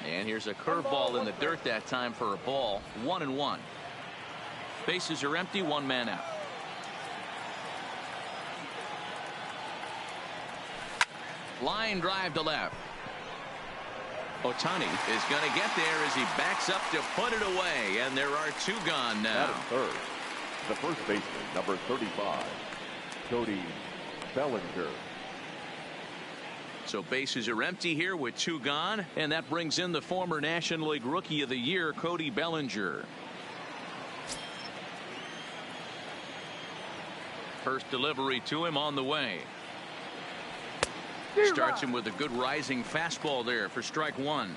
And here's a curveball in the dirt that time for a ball. 1-1. Bases are empty. One man out. Line drive to left. Ohtani is going to get there as he backs up to put it away. And there are two gone now. At third, the first baseman, number 35, Cody Bellinger. So bases are empty here with two gone, and that brings in the former National League Rookie of the Year, Cody Bellinger. First delivery to him on the way. Starts him with a good rising fastball there for strike one.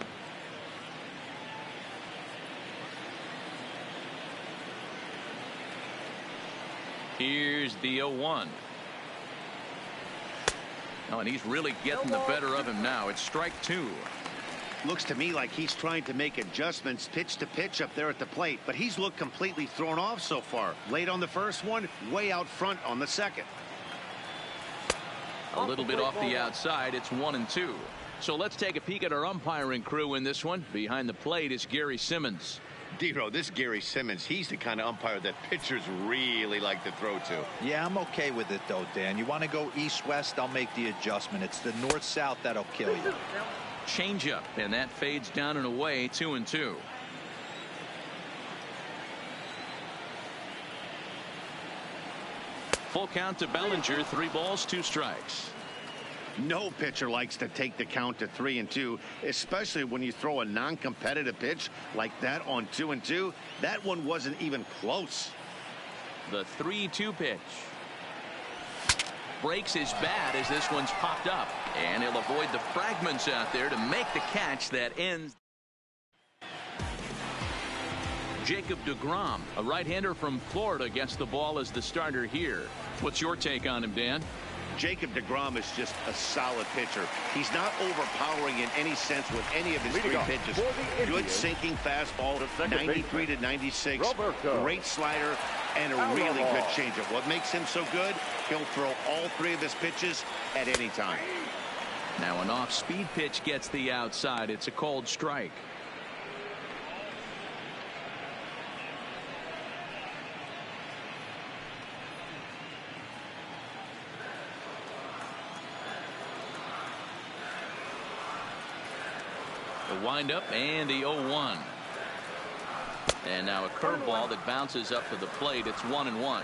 Here's the 0-1. Oh, and he's really getting the better of him now. It's strike two. Looks to me like he's trying to make adjustments pitch to pitch up there at the plate, but he's looked completely thrown off so far. Late on the first one, way out front on the second. A little bit off the outside. It's 1-2. So let's take a peek at our umpiring crew in this one. Behind the plate is Gary Simmons. Dero, this Gary Simmons, he's the kind of umpire that pitchers really like to throw to. Yeah, I'm okay with it, though, Dan. You want to go east-west, I'll make the adjustment. It's the north-south that'll kill you. Changeup, and that fades down and away. 2-2. Full count to Bellinger. 3 balls, 2 strikes. No pitcher likes to take the count to 3-2, especially when you throw a non-competitive pitch like that on 2-2. That one wasn't even close. The 3-2 pitch. Breaks his bat as this one's popped up, and he'll avoid the fragments out there to make the catch that ends. Jacob deGrom, a right-hander from Florida, gets the ball as the starter here. What's your take on him, Dan? Jacob deGrom is just a solid pitcher. He's not overpowering in any sense with any of his 3 pitches. Good sinking fastball, 93 to 96. Great slider and a really good changeup. What makes him so good? He'll throw all 3 of his pitches at any time. Now an off-speed pitch gets the outside. It's a called strike. The windup and the 0-1. And now a curveball that bounces up to the plate. It's 1-1.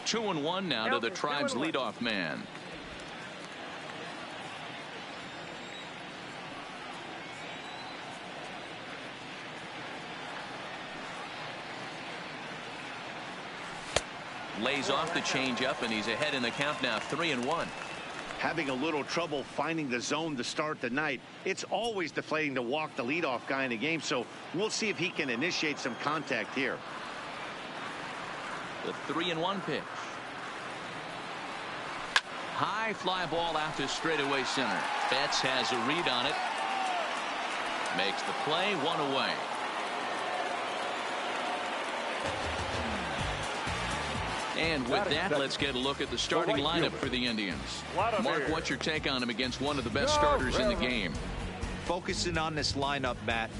Two and one now to the Tribe's leadoff man. Lays off the changeup, and he's ahead in the count now, 3-1. Having a little trouble finding the zone to start the night. It's always deflating to walk the leadoff guy in the game, so we'll see if he can initiate some contact here. The 3-1 pitch. High fly ball out to straightaway center. Betts has a read on it. Makes the play, 1 away. And with that, let's get a look at the starting lineup for the Indians. Mark, what's your take on him against one of the best starters in the game? Focusing on this lineup, Matt,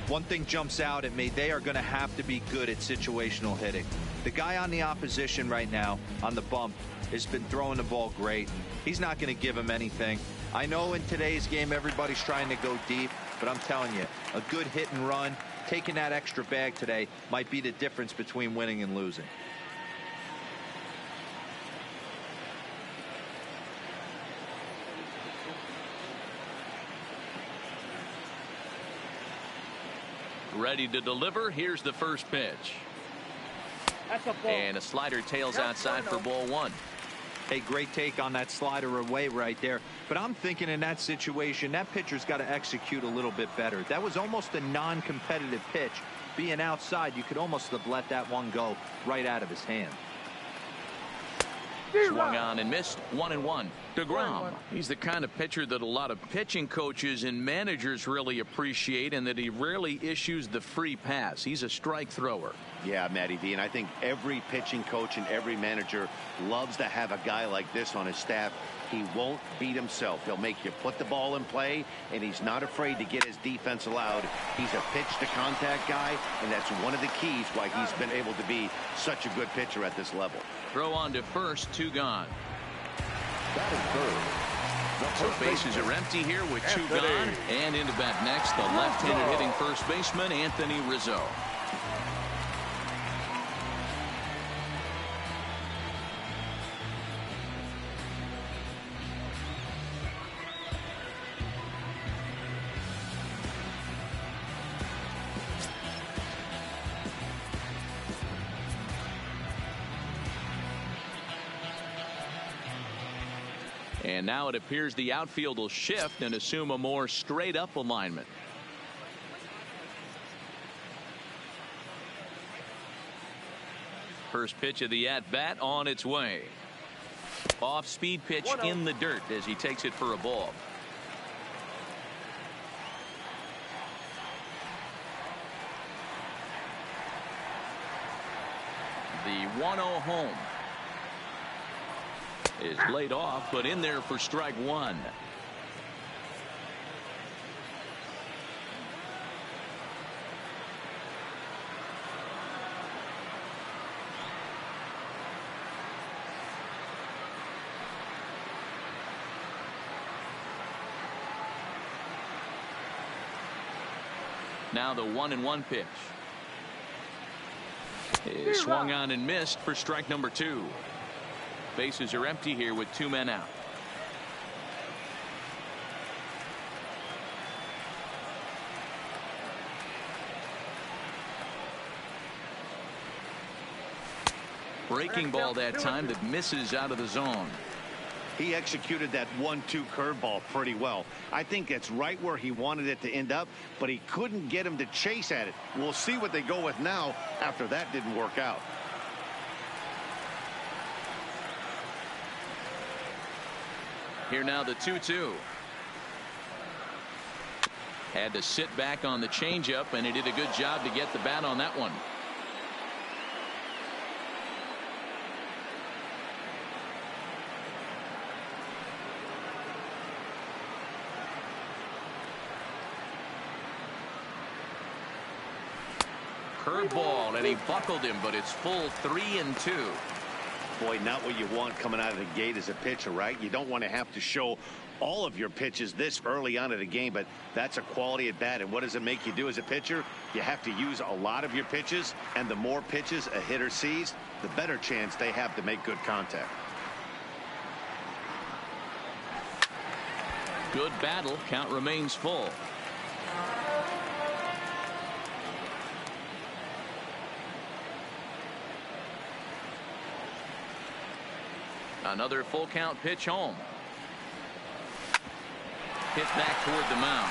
one thing jumps out at me. They are going to have to be good at situational hitting. The guy on the opposition right now on the bump has been throwing the ball great. He's not going to give him anything. I know in today's game everybody's trying to go deep, but I'm telling you, a good hit and run, taking that extra bag today might be the difference between winning and losing. Ready to deliver. Here's the first pitch. And a slider tails outside for ball 1. Hey, great take on that slider away right there. But I'm thinking in that situation, that pitcher's got to execute a little bit better. That was almost a non-competitive pitch. Being outside, you could almost have let that one go right out of his hand. Swung on and missed. 1-1. DeGrom. He's the kind of pitcher that a lot of pitching coaches and managers really appreciate, and that he rarely issues the free pass. He's a strike thrower. Yeah, Matty D, and I think every pitching coach and every manager loves to have a guy like this on his staff. He won't beat himself. He'll make you put the ball in play, and he's not afraid to get his defense allowed. He's a pitch-to-contact guy, and that's one of the keys why he's been able to be such a good pitcher at this level. Throw on to first, 2 gone. That is third. So bases are empty here with 2 gone. And into bat next, the left-handed hitting first baseman, Anthony Rizzo. And now it appears the outfield will shift and assume a more straight up alignment. First pitch of the at bat on its way. Off speed pitch in the dirt as he takes it for a ball. The 1-0 home is laid off, but in there for strike 1. Now the 1-1 pitch is swung on and missed for strike number 2. Bases are empty here with 2 men out. Breaking ball that time that misses out of the zone. He executed that 1-2 curveball pretty well. I think that's right where he wanted it to end up, but he couldn't get him to chase at it. We'll see what they go with now after that didn't work out. Here now the 2-2. Had to sit back on the changeup, and he did a good job to get the bat on that one. Curveball, and he buckled him, but it's full 3-2. Boy, not what you want coming out of the gate as a pitcher, right? You don't want to have to show all of your pitches this early on in the game, but that's a quality at bat. And what does it make you do as a pitcher? You have to use a lot of your pitches, and the more pitches a hitter sees, the better chance they have to make good contact. Good battle. Count remains full. Another full count pitch home. Hit back toward the mound.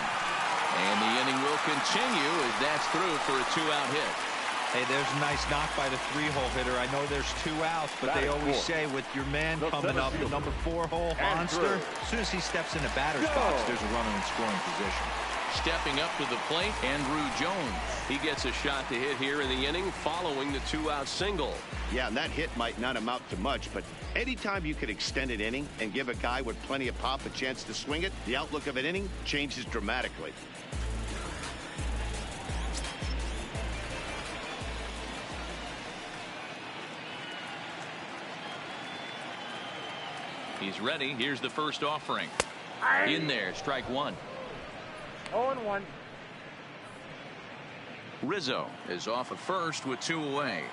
And the inning will continue as that's through for a 2-out hit. Hey, there's a nice knock by the 3-hole hitter. I know there's 2 outs, but they always say with your man coming up, the number 4-hole, Monster, as soon as he steps in the batter's box, there's a runner in scoring position. Stepping up to the plate, Andrew Jones. He gets a shot to hit here in the inning following the 2-out single. Yeah, and that hit might not amount to much, but anytime you can extend an inning and give a guy with plenty of pop a chance to swing it, the outlook of an inning changes dramatically. He's ready. Here's the first offering. In there, strike 1. 0-1. Rizzo is off at first with 2 away.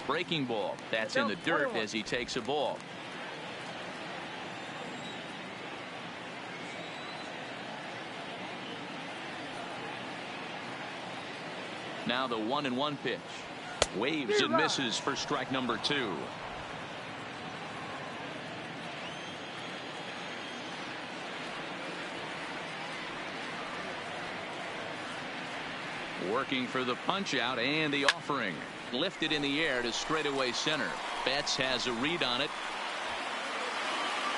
Breaking ball. That's in the dirt as he takes a ball. Now the 1-1 pitch. Waves and misses for strike number 2. Working for the punch out and the offering. Lifted in the air to straightaway center. Betts has a read on it.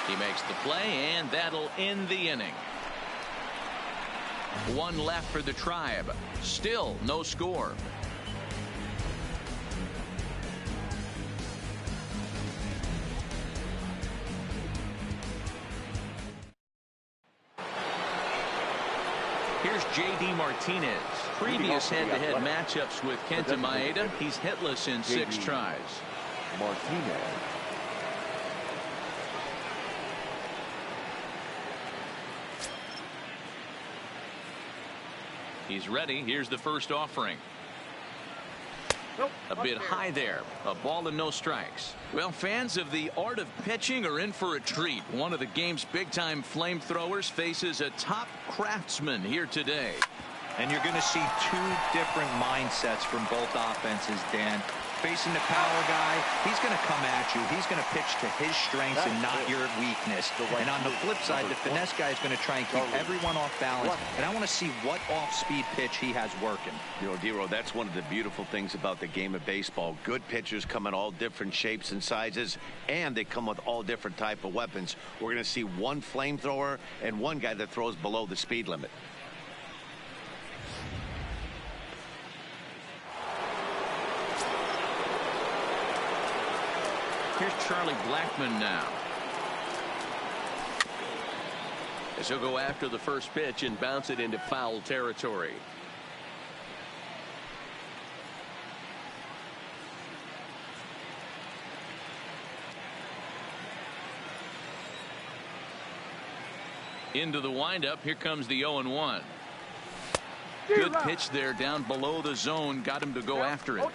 He makes the play, and that'll end the inning. One left for the Tribe. Still no score. Here's J.D. Martinez. Previous head-to-head matchups with Kenta Maeda, he's hitless in 6 tries. Martinez. He's ready. Here's the first offering. A bit high there. A ball and no strikes. Well, fans of the art of pitching are in for a treat. One of the game's big-time flamethrowers faces a top craftsman here today. And you're going to see 2 different mindsets from both offenses, Dan. Facing the power guy, he's going to come at you. He's going to pitch to his strengths and not your weakness. And on the flip side, the finesse guy is going to try and keep everyone off balance. And I want to see what off-speed pitch he has working. You know, Dero, that's one of the beautiful things about the game of baseball. Good pitchers come in all different shapes and sizes, and they come with all different type of weapons. We're going to see one flamethrower and one guy that throws below the speed limit. Here's Charlie Blackmon now. As he'll go after the first pitch and bounce it into foul territory. Into the windup. Here comes the 0-1. Good pitch there down below the zone. Got him to go after it.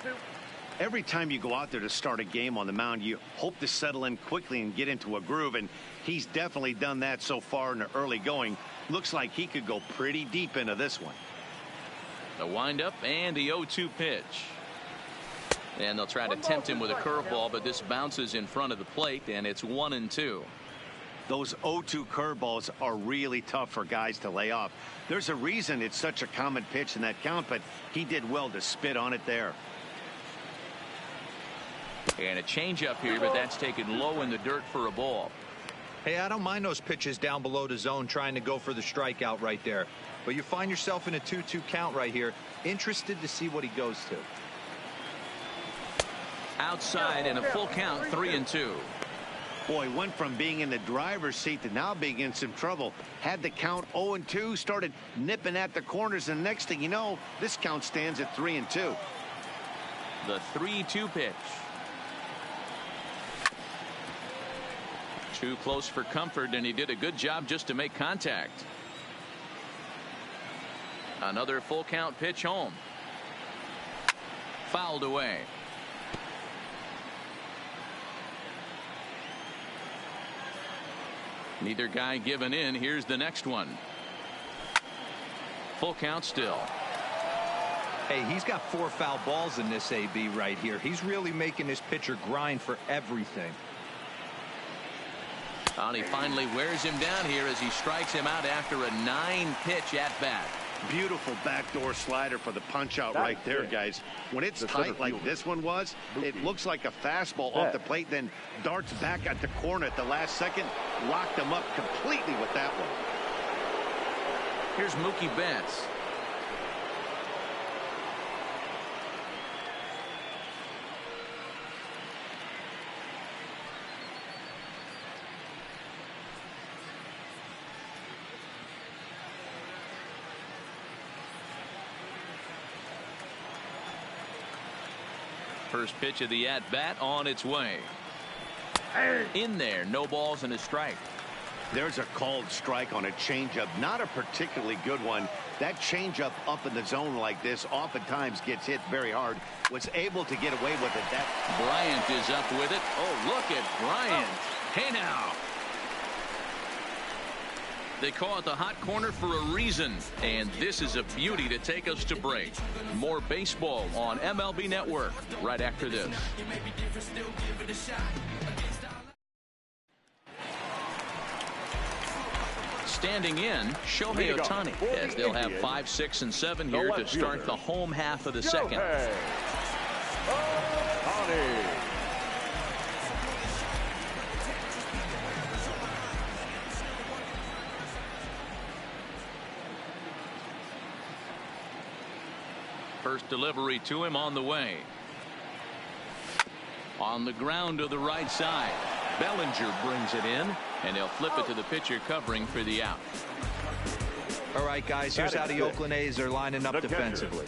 Every time you go out there to start a game on the mound, you hope to settle in quickly and get into a groove, and he's definitely done that so far in the early going. Looks like he could go pretty deep into this one. The windup and the 0-2 pitch. And they'll try to tempt him with a curveball, but this bounces in front of the plate, and it's 1-2. Those 0-2 curveballs are really tough for guys to lay off. There's a reason it's such a common pitch in that count, but he did well to spit on it there. And a changeup here, but that's taken low in the dirt for a ball. Hey, I don't mind those pitches down below the zone trying to go for the strikeout right there. But you find yourself in a 2-2 count right here. Interested to see what he goes to. Outside and a full count, 3-2. Boy, went from being in the driver's seat to now being in some trouble. Had the count 0-2, started nipping at the corners, and next thing you know, this count stands at 3-2. The 3-2 pitch. Too close for comfort, and he did a good job just to make contact. Another full count pitch home. Fouled away. Neither guy giving in. Here's the next one. Full count still. Hey, he's got 4 foul balls in this AB right here. He's really making this pitcher grind for everything. And he finally wears him down here as he strikes him out after a 9-pitch at-bat. Beautiful backdoor slider for the punch-out right there, guys. When it's tight like this one was, it looks like a fastball off the plate, then darts back at the corner at the last second. Locked him up completely with that one. Here's Mookie Betts. First pitch of the at-bat on its way. In there, no balls and a strike. There's a called strike on a changeup. Not a particularly good one. That changeup up in the zone like this oftentimes gets hit very hard. Was able to get away with it. That Bryant is up with it. Oh, look at Bryant. Hey now. They call it the hot corner for a reason, and this is a beauty to take us to break. More baseball on MLB Network right after this. standing in, Shohei Ohtani, as they'll have 5, 6, and 7 here to start the home half of the second. First delivery to him on the way. On the ground to the right side. Bellinger brings it in, and he'll flip it to the pitcher covering for the out. All right, guys, here's how the Oakland A's are lining up defensively.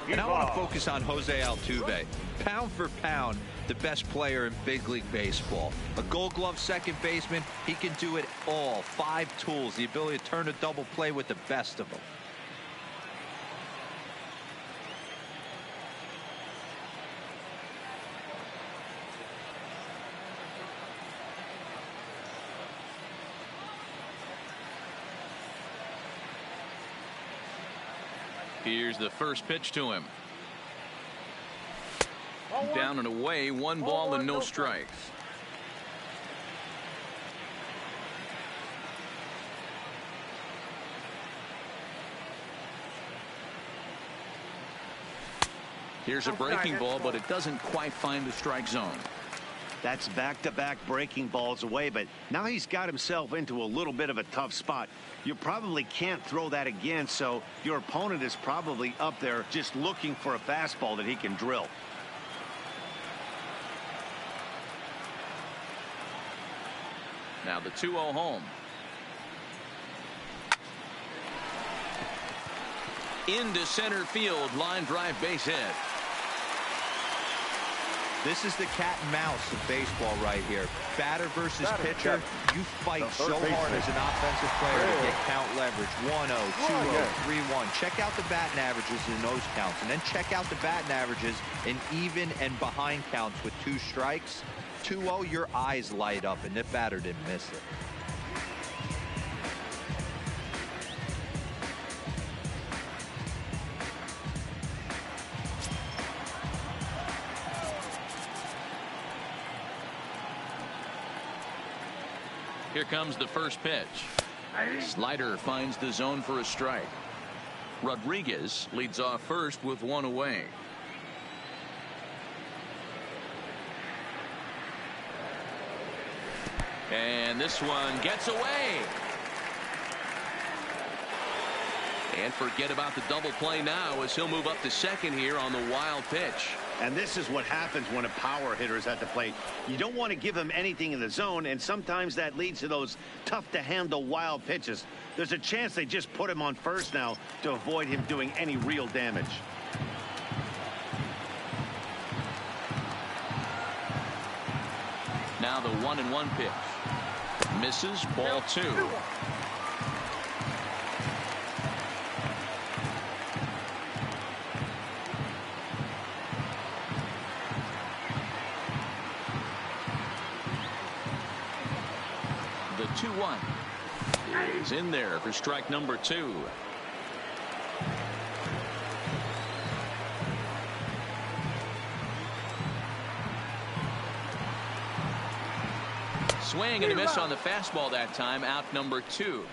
And I want to focus on Jose Altuve. Pound for pound, the best player in big league baseball. A Gold Glove second baseman, he can do it all. 5 tools, the ability to turn a double play with the best of them. Here's the first pitch to him. Down and away, 1 ball and no strikes. Here's a breaking ball, but it doesn't quite find the strike zone. That's back-to-back breaking balls away, but now he's got himself into a little bit of a tough spot. You probably can't throw that again, so your opponent is probably up there just looking for a fastball that he can drill. Now the 2-0 home. Into center field, line drive, base hit. This is the cat and mouse of baseball right here. Batter versus pitcher. You fight so hard as an offensive player to get count leverage. 1-0, 2-0, 3-1. Check out the batting averages in those counts, and then check out the batting averages in even and behind counts with 2 strikes. 2-0, your eyes light up, and the batter didn't miss it. Here comes the first pitch. Slider finds the zone for a strike. Rodriguez leads off first with 1 away. And this one gets away. And forget about the double play now as he'll move up to second here on the wild pitch. And this is what happens when a power hitter is at the plate. You don't want to give him anything in the zone, and sometimes that leads to those tough-to-handle wild pitches. There's a chance they just put him on first now to avoid him doing any real damage. Now the 1-1 pitch. Misses, ball 2. The 2-1 is in there for strike number 2. Swing and a miss on the fastball that time. Out number 2.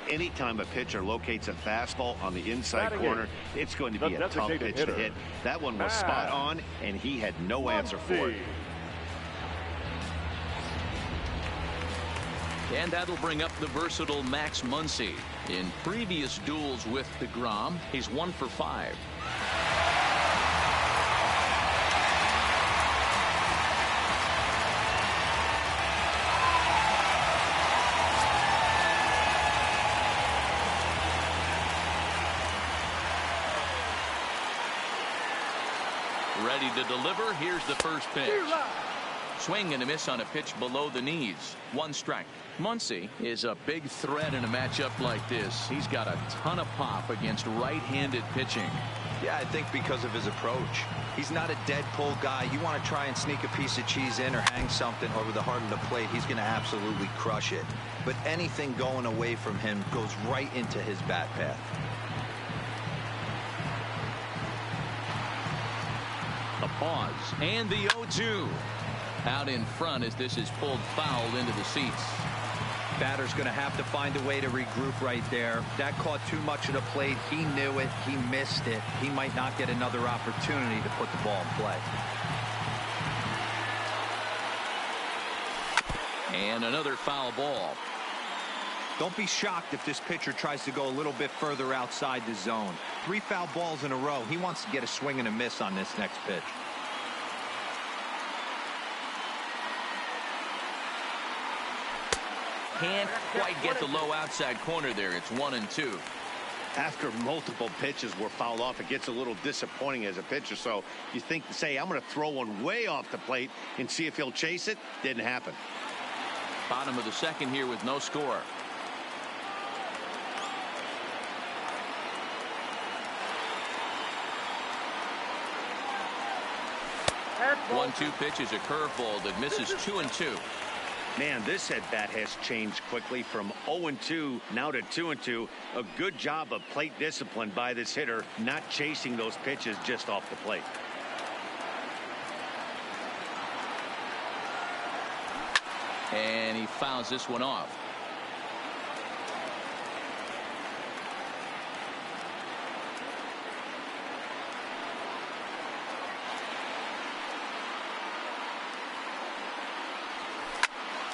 Anytime a pitcher locates a fastball on the inside corner, it's going to be a tough pitch to hit. That one was spot on, and he had no answer for it. And that'll bring up the versatile Max Muncy. In previous duels with DeGrom, he's 1 for 5. Ready to deliver. Here's the first pitch. Swing and a miss on a pitch below the knees. 1 strike. Muncy is a big threat in a matchup like this. He's got a ton of pop against right-handed pitching. Yeah, I think because of his approach. He's not a dead pull guy. You want to try and sneak a piece of cheese in or hang something over the heart of the plate, he's going to absolutely crush it. But anything going away from him goes right into his bat path. A pause and the 0-2. Out in front as this is pulled foul into the seats. Batter's going to have to find a way to regroup right there. That caught too much of the plate. He knew it. He missed it. He might not get another opportunity to put the ball in play. And another foul ball. Don't be shocked if this pitcher tries to go a little bit further outside the zone. 3 foul balls in a row. He wants to get a swing and a miss on this next pitch. Can't quite get the low outside corner there. It's 1-2. After multiple pitches were fouled off, it gets a little disappointing as a pitcher. So you think, say, I'm going to throw one way off the plate and see if he'll chase it. Didn't happen. Bottom of the second here with no score. That's 1-2 pitch is a curveball that misses 2-2. Man, this at-bat has changed quickly from 0-2 now to 2-2. A good job of plate discipline by this hitter, not chasing those pitches just off the plate. And he fouls this one off.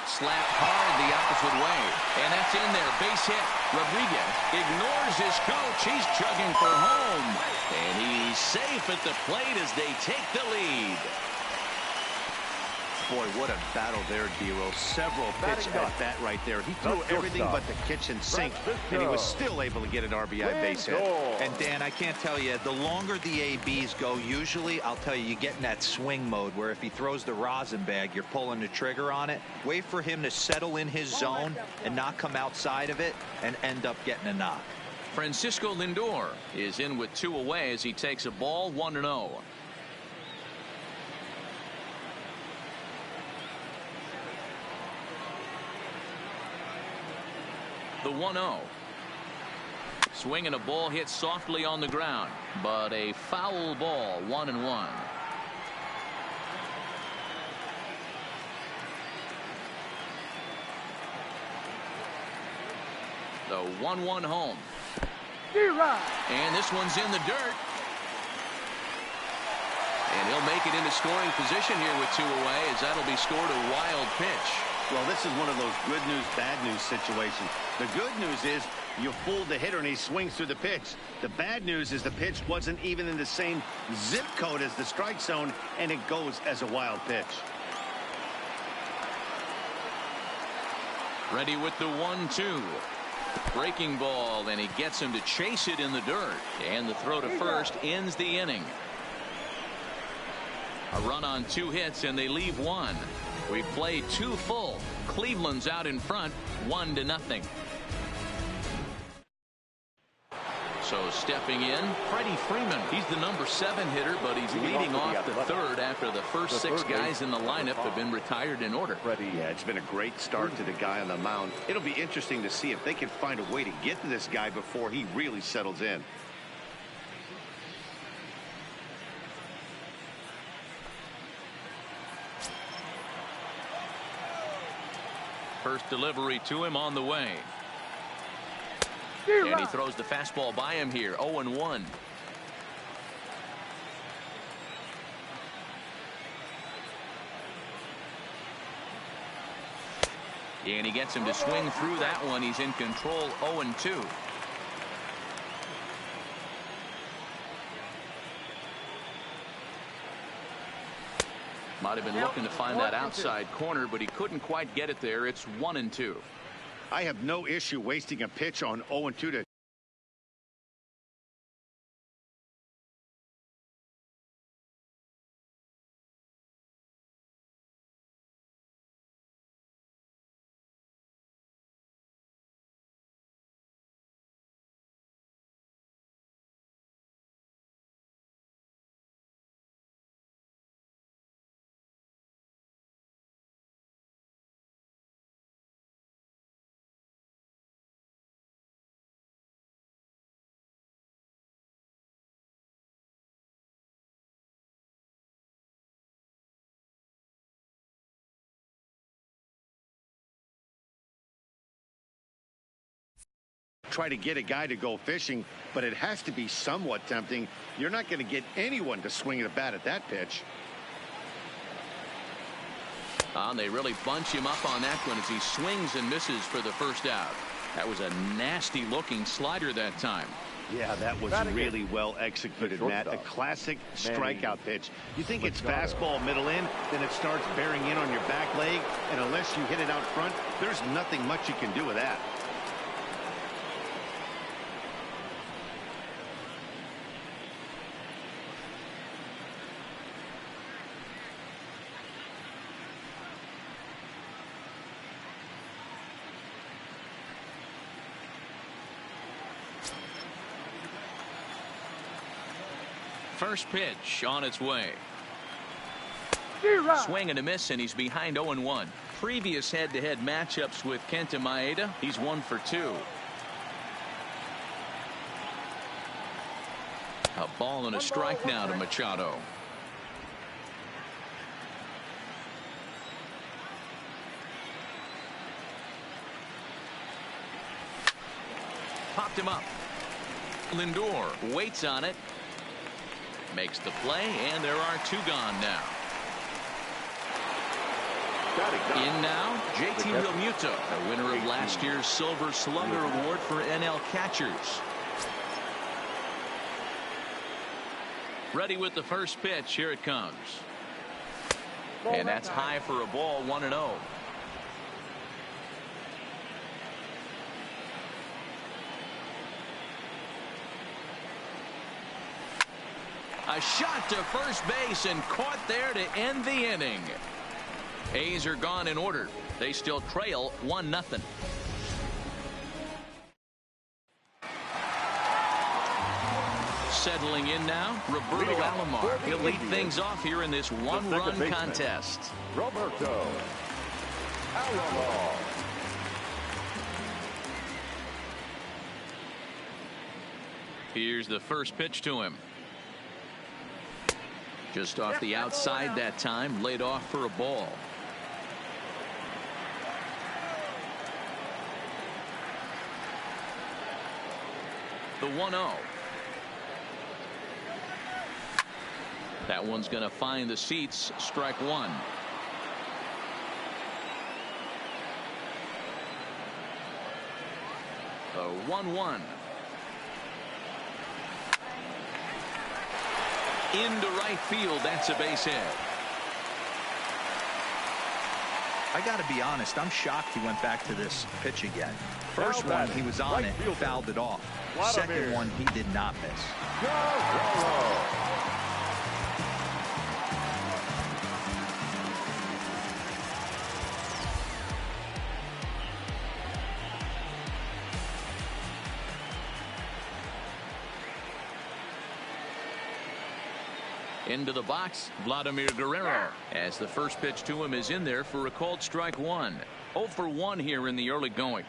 Slapped hard the opposite way. And that's in there. Base hit. Rodriguez ignores his coach. He's chugging for home. And he's safe at the plate as they take the lead. Boy, what a battle there, Dero. Several pitch at bat right there. He threw everything but the kitchen sink, and he was still able to get an RBI base hit. And Dan, I can't tell you, the longer the ABs go, usually, I'll tell you, you get in that swing mode where if he throws the rosin bag, you're pulling the trigger on it. Wait for him to settle in his zone and not come outside of it and end up getting a knock. Francisco Lindor is in with 2 away as he takes a ball 1-0. The 1-0. Swing and a ball hit softly on the ground, but a foul ball. 1-1. The 1-1 home. And this one's in the dirt. And he'll make it into scoring position here with 2 away, as that'll be scored a wild pitch. Well, this is one of those good news, bad news situations. The good news is you fooled the hitter and he swings through the pitch. The bad news is the pitch wasn't even in the same zip code as the strike zone, and it goes as a wild pitch. Ready with the 1-2. Breaking ball, and he gets him to chase it in the dirt. And the throw to first ends the inning. A run on 2 hits, and they leave 1. We've played 2 full. Cleveland's out in front, 1-0. So stepping in, Freddie Freeman. He's the number 7 hitter, but he's leading off the third after the first 6 guys in the lineup have been retired in order. Yeah, it's been a great start to the guy on the mound. It'll be interesting to see if they can find a way to get to this guy before he really settles in. First delivery to him on the way. And he throws the fastball by him here. 0-1. And he gets him to swing through that one. He's in control. 0-2. Might have been looking to find that outside corner, but he couldn't quite get it there. It's 1-2. I have no issue wasting a pitch on 0-2 to try to get a guy to go fishing, but it has to be somewhat tempting. You're not going to get anyone to swing at a bat at that pitch. They really bunch him up on that one as he swings and misses for the first out. That was a nasty looking slider that time. Yeah, that was really well executed, Matt. A classic strikeout pitch. You think it's fastball middle in, then it starts bearing in on your back leg, and unless you hit it out front, there's nothing much you can do with that. First pitch on its way. Swing and a miss, and he's behind 0-1. Previous head-to-head matchups with Kenta Maeda, he's 1 for 2. A ball and a strike now to Machado. Popped him up. Lindor waits on it. Makes the play, and there are 2 gone now. In now, JT Realmuto, the winner of last year's Silver Slugger Award for NL catchers. Ready with the first pitch. Here it comes. And that's high for a ball, 1-0. A shot to first base and caught there to end the inning. A's are gone in order. They still trail 1-0. Settling in now, Roberto Alomar. He'll lead things off here in this one-run contest. Roberto Alomar. Here's the first pitch to him. Just off the outside that time, laid off for a ball. The 1-0. That one's going to find the seats. Strike 1. The 1-1. Into right field. That's a base hit. I got to be honest, I'm shocked he went back to this pitch again. First one, he was on it, fouled it off. Second one, he did not miss. Into the box, Vladimir Guerrero, as the first pitch to him is in there for a called strike 1. 0 for 1 here in the early going.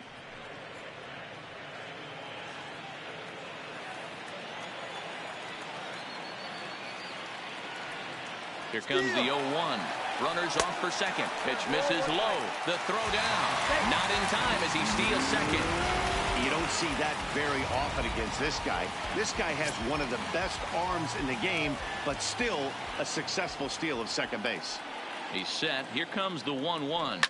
Here comes the 0-1. Runners off for second. Pitch misses low. The throw down. Not in time as he steals second. You don't see that very often against this guy. This guy has one of the best arms in the game, but still a successful steal of second base. He's set. Here comes the 1-1.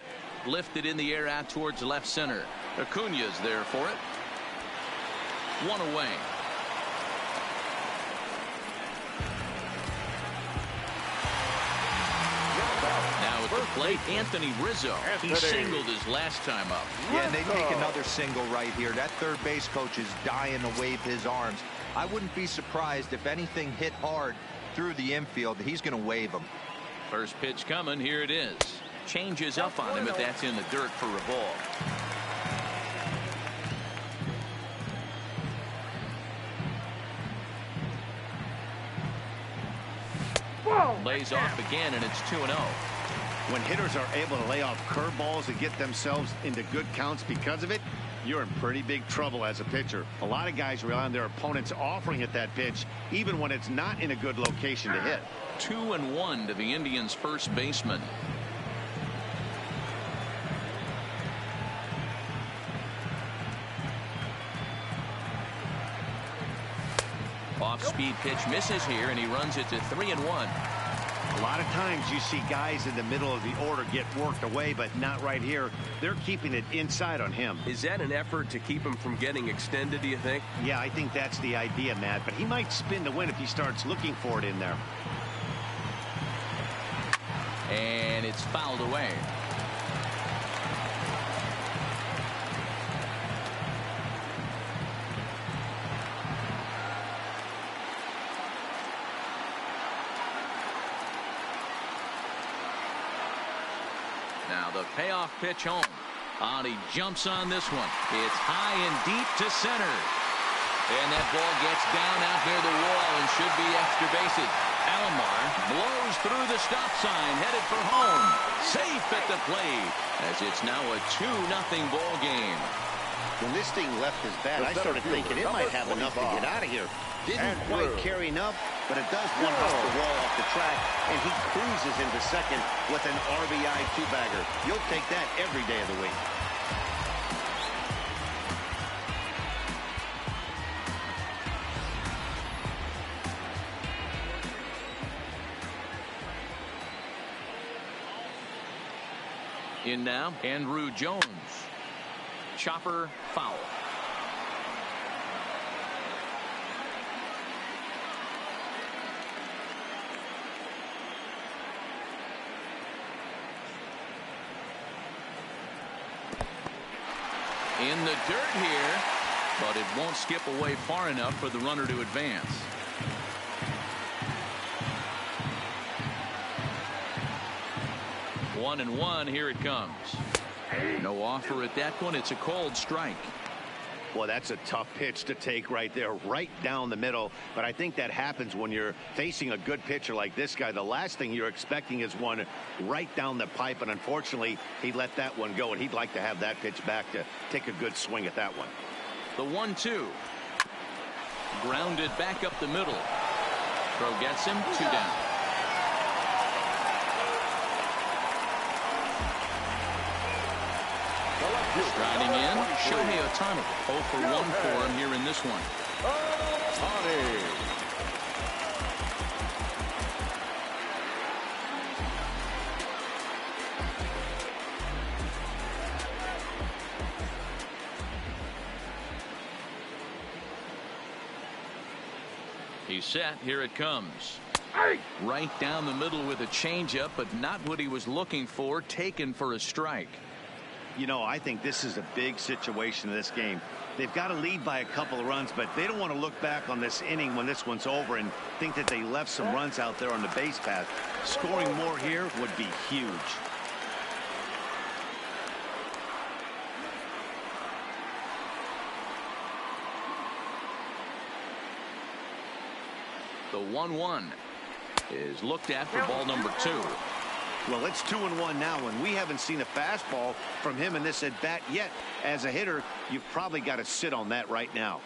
Lifted in the air out towards left center. Acuña's there for it. 1 away. Now at the plate, Anthony Rizzo. He singled his last time up. Yeah, and they take another single right here. That third base coach is dying to wave his arms. I wouldn't be surprised if anything hit hard through the infield. He's going to wave them. First pitch coming. Here it is. Changes up on him if that's in the dirt for a ball. Lays off again, and it's 2-0. When hitters are able to lay off curveballs and get themselves into good counts because of it, you're in pretty big trouble as a pitcher. A lot of guys rely on their opponents offering at that pitch, even when it's not in a good location to hit. 2-1 to the Indians' first baseman. Off-speed pitch misses here, and he runs it to 3-1. A lot of times you see guys in the middle of the order get worked away, but not right here. They're keeping it inside on him. Is that an effort to keep him from getting extended, do you think? Yeah, I think that's the idea, Matt, but he might spin to win if he starts looking for it in there. And it's fouled away. Now the payoff pitch home. He jumps on this one. It's high and deep to center. And that ball gets down out near the wall and should be extra bases. Alomar blows through the stop sign, headed for home. Safe at the plate, as it's now a 2-0 ball game. When this thing left his bat, I started thinking it might have enough to get out of here. Didn't quite carry enough, but it does one off the wall off the track, and he cruises into second with an RBI two-bagger. You'll take that every day of the week. In now, Andrew Jones. Chopper foul. In the dirt here, but it won't skip away far enough for the runner to advance. One and one, here it comes. No offer at that one. It's a cold strike. Well, that's a tough pitch to take right there, right down the middle. But I think that happens when you're facing a good pitcher like this guy. The last thing you're expecting is one right down the pipe, and unfortunately, he let that one go, and he'd like to have that pitch back to take a good swing at that one. The 1-2. Grounded back up the middle. Throw gets him, 2 down. Striding in, Shohei Ohtani. 0 for 1 for him here in this one. He's set. Here it comes. Right down the middle with a changeup, but not what he was looking for. Taken for a strike. You know, I think this is a big situation in this game. They've got to lead by a couple of runs, but they don't want to look back on this inning when this one's over and think that they left some runs out there on the base path. Scoring more here would be huge. The 1-1 is looked at for ball number 2. Well, it's 2-1 now, and we haven't seen a fastball from him in this at bat yet. As a hitter, you've probably got to sit on that right now.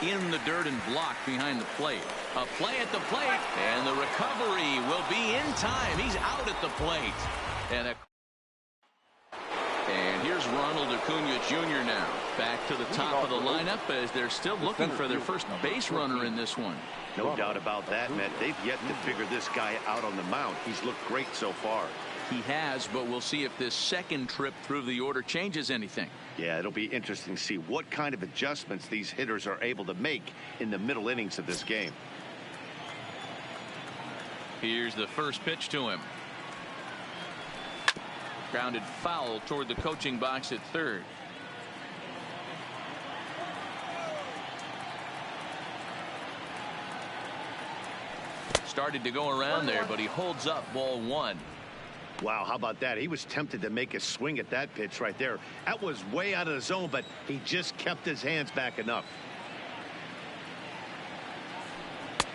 In the dirt and blocked behind the plate. A play at the plate, and the recovery will be in time. He's out at the plate. And here's Ronald Acuna Jr. now. Back to the top of the lineup as they're still looking for their first base runner in this one. No doubt about that, Matt. They've yet to figure this guy out on the mound. He's looked great so far. He has, but we'll see if this second trip through the order changes anything. Yeah, it'll be interesting to see what kind of adjustments these hitters are able to make in the middle innings of this game. Here's the first pitch to him. Grounded foul toward the coaching box at third. Started to go around there, but he holds up ball 1. Wow, how about that? He was tempted to make a swing at that pitch right there. That was way out of the zone, but he just kept his hands back enough.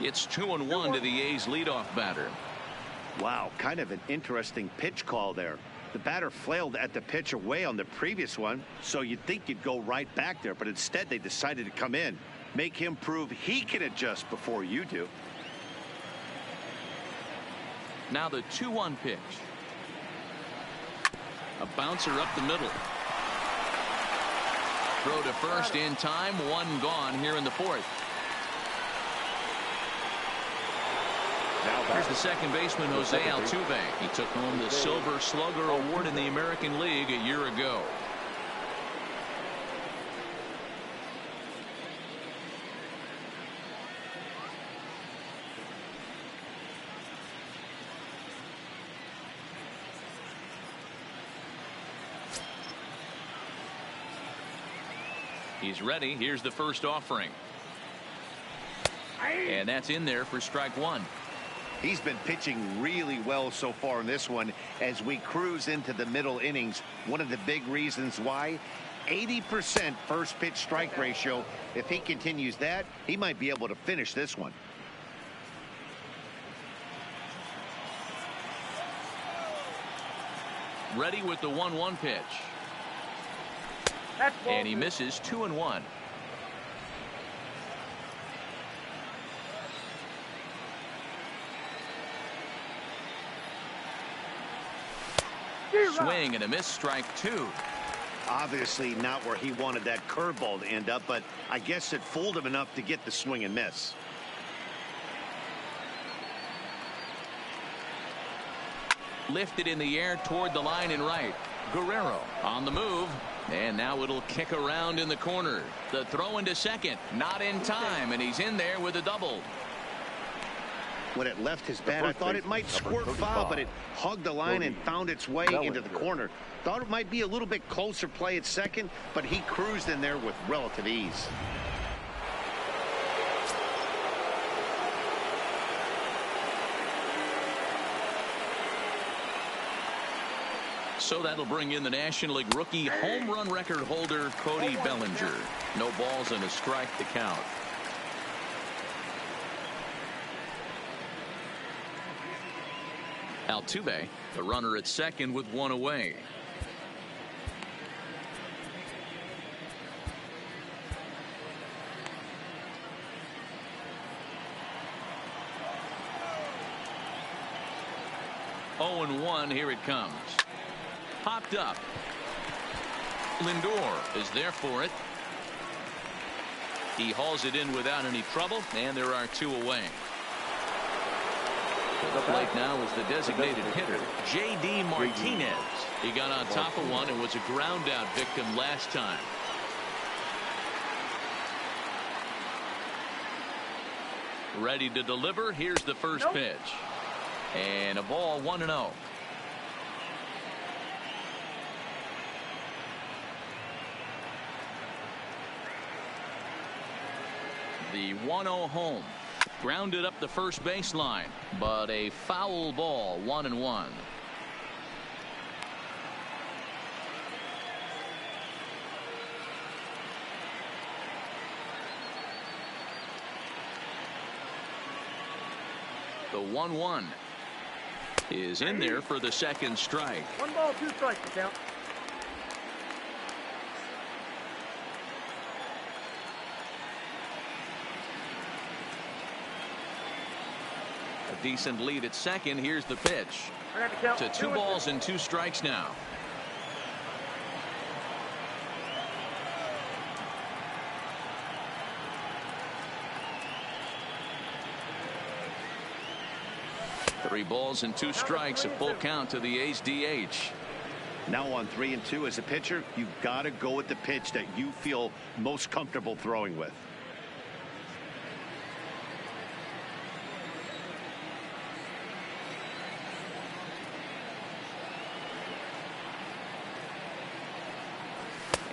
It's 2-1 to the A's leadoff batter. Wow, kind of an interesting pitch call there. The batter flailed at the pitch away on the previous one, so you'd think you'd go right back there, but instead they decided to come in. Make him prove he can adjust before you do. Now the 2-1 pitch. A bouncer up the middle. Throw to first in time. One gone here in the fourth. Here's the second baseman, Jose Altuve. He took home the Silver Slugger Award in the American League a year ago. He's ready. Here's the first offering. And that's in there for strike one. He's been pitching really well so far in this one as we cruise into the middle innings. One of the big reasons why, 80% first pitch strike ratio. If he continues that, he might be able to finish this one. Ready with the 1-1 pitch. And he misses 2-1. Swing and a miss, strike two. Obviously not where he wanted that curveball to end up, but I guess it fooled him enough to get the swing and miss. Lifted in the air toward the line and right. Guerrero on the move. And now it'll kick around in the corner. The throw into second. Not in time, and he's in there with a double. When it left his bat, I thought it might squirt foul, but it hugged the line and found its way into the corner. Thought it might be a little bit closer play at second, but he cruised in there with relative ease. So that'll bring in the National League rookie home run record holder, Cody Bellinger. No balls and a strike to count. Altuve, the runner at second with one away. Oh, and 1, here it comes. Popped up. Lindor is there for it. He hauls it in without any trouble, and there are 2 away. At the plate now is the designated hitter, J.D. Martinez. He got on top of one and was a ground out victim last time. Ready to deliver. Here's the first pitch. And a ball, 1-0. The 1-0 home. Grounded up the first baseline, but a foul ball, 1-1. The 1-1 is in there for the second strike. 1 ball, 2 strikes to count. A decent lead at second. Here's the pitch. To 2 balls and 2 strikes now. Three balls and 2 strikes, a full count to the A's DH. Now on 3-2 as a pitcher, you've got to go with the pitch that you feel most comfortable throwing with.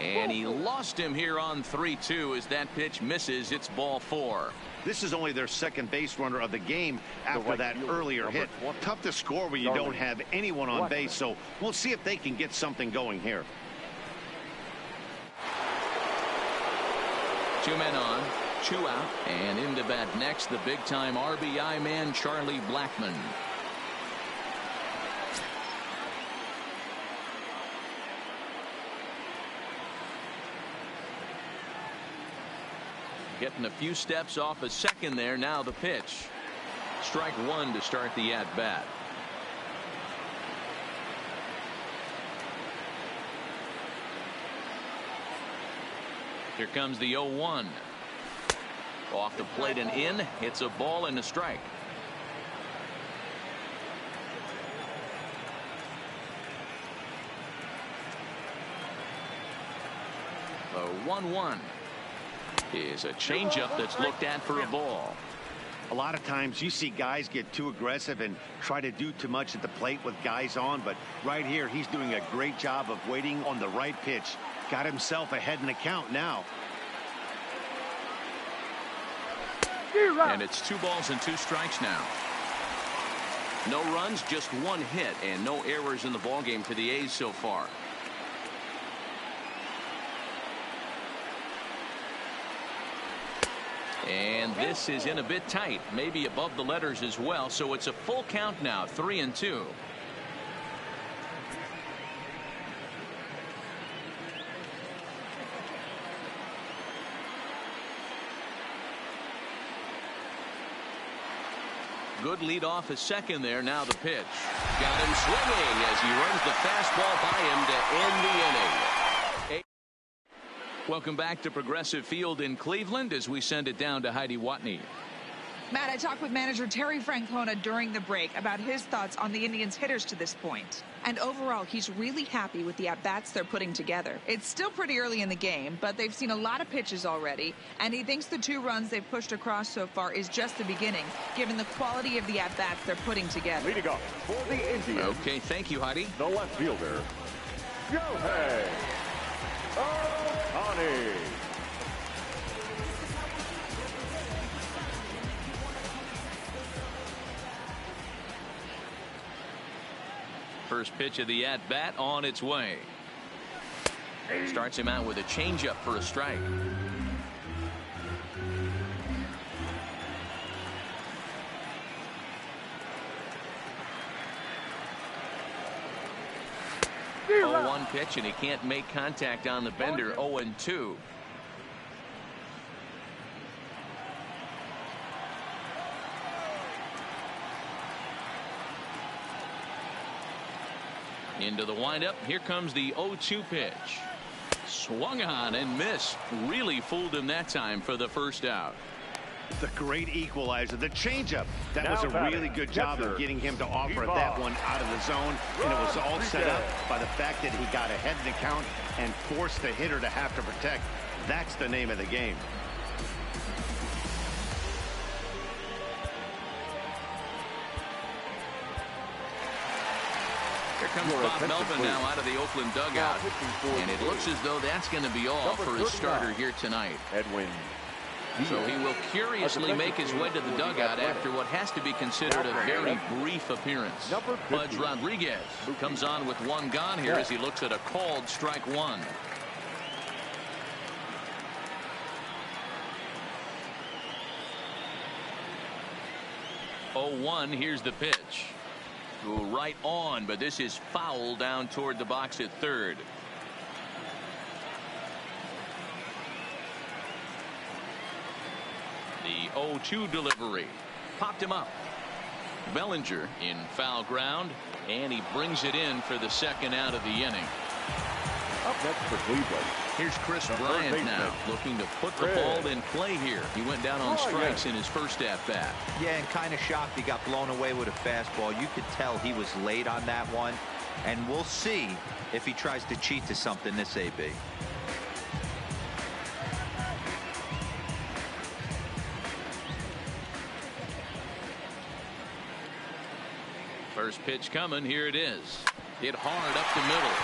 And he lost him here on 3-2 as that pitch misses. It's ball 4. This is only their second base runner of the game after that earlier hit. Tough to score when you don't have anyone on base, so we'll see if they can get something going here. 2 men on, 2 out, and into bat next, the big-time RBI man, Charlie Blackmon. Getting a few steps off a second there. Now the pitch. Strike one to start the at-bat. Here comes the 0-1. Off the plate and in. It's a ball and a strike. The 1-1 is a changeup that's looked at for a ball. A lot of times you see guys get too aggressive and try to do too much at the plate with guys on, but right here he's doing a great job of waiting on the right pitch. Got himself ahead in the count now. And it's 2 balls and 2 strikes now. No runs, just 1 hit, and no errors in the ballgame for the A's so far. And this is in a bit tight, maybe above the letters as well, so it's a full count now, 3-2. Good lead off a second there. Now the pitch. Got him swinging as he runs the fastball by him to end the inning. Welcome back to Progressive Field in Cleveland as we send it down to Heidi Watney. Matt, I talked with manager Terry Francona during the break about his thoughts on the Indians hitters to this point. And overall, he's really happy with the at-bats they're putting together. It's still pretty early in the game, but they've seen a lot of pitches already, and he thinks the 2 runs they've pushed across so far is just the beginning, given the quality of the at-bats they're putting together. Leading off for the Indians. Okay, thank you, Heidi. The left fielder, Shohei Ohtani. First pitch of the at-bat on its way. Starts him out with a changeup for a strike. Oh, 1 pitch, and he can't make contact on the bender. 0-2. Into the windup. Here comes the 0-2 pitch. Swung on and missed. Really fooled him that time for the first out. The great equalizer, the changeup. That was a really good job of getting him to offer that one out of the zone, and it was all set up by the fact that he got ahead in the count and forced the hitter to have to protect. That's the name of the game. Here comes Bob Melvin now out of the Oakland dugout, and it looks as though that's going to be all for his starter here tonight. Edwin. So he will curiously make his way to the dugout after what has to be considered a very brief appearance. Pudge Rodriguez comes on with 1 gone here as he looks at a called strike 1. Oh, 1. Here's the pitch. Go right on, but this is foul down toward the box at third. The 0-2 delivery popped him up. Bellinger in foul ground, and he brings it in for the second out of the inning. Up next for Cleveland. Here's Chris Bryant now looking to put the ball in play here. He went down on strikes in his first at-bat. Yeah, and kind of shocked he got blown away with a fastball. You could tell he was late on that one, and we'll see if he tries to cheat to something this AB. First pitch coming. Here it is. Hit hard up the middle.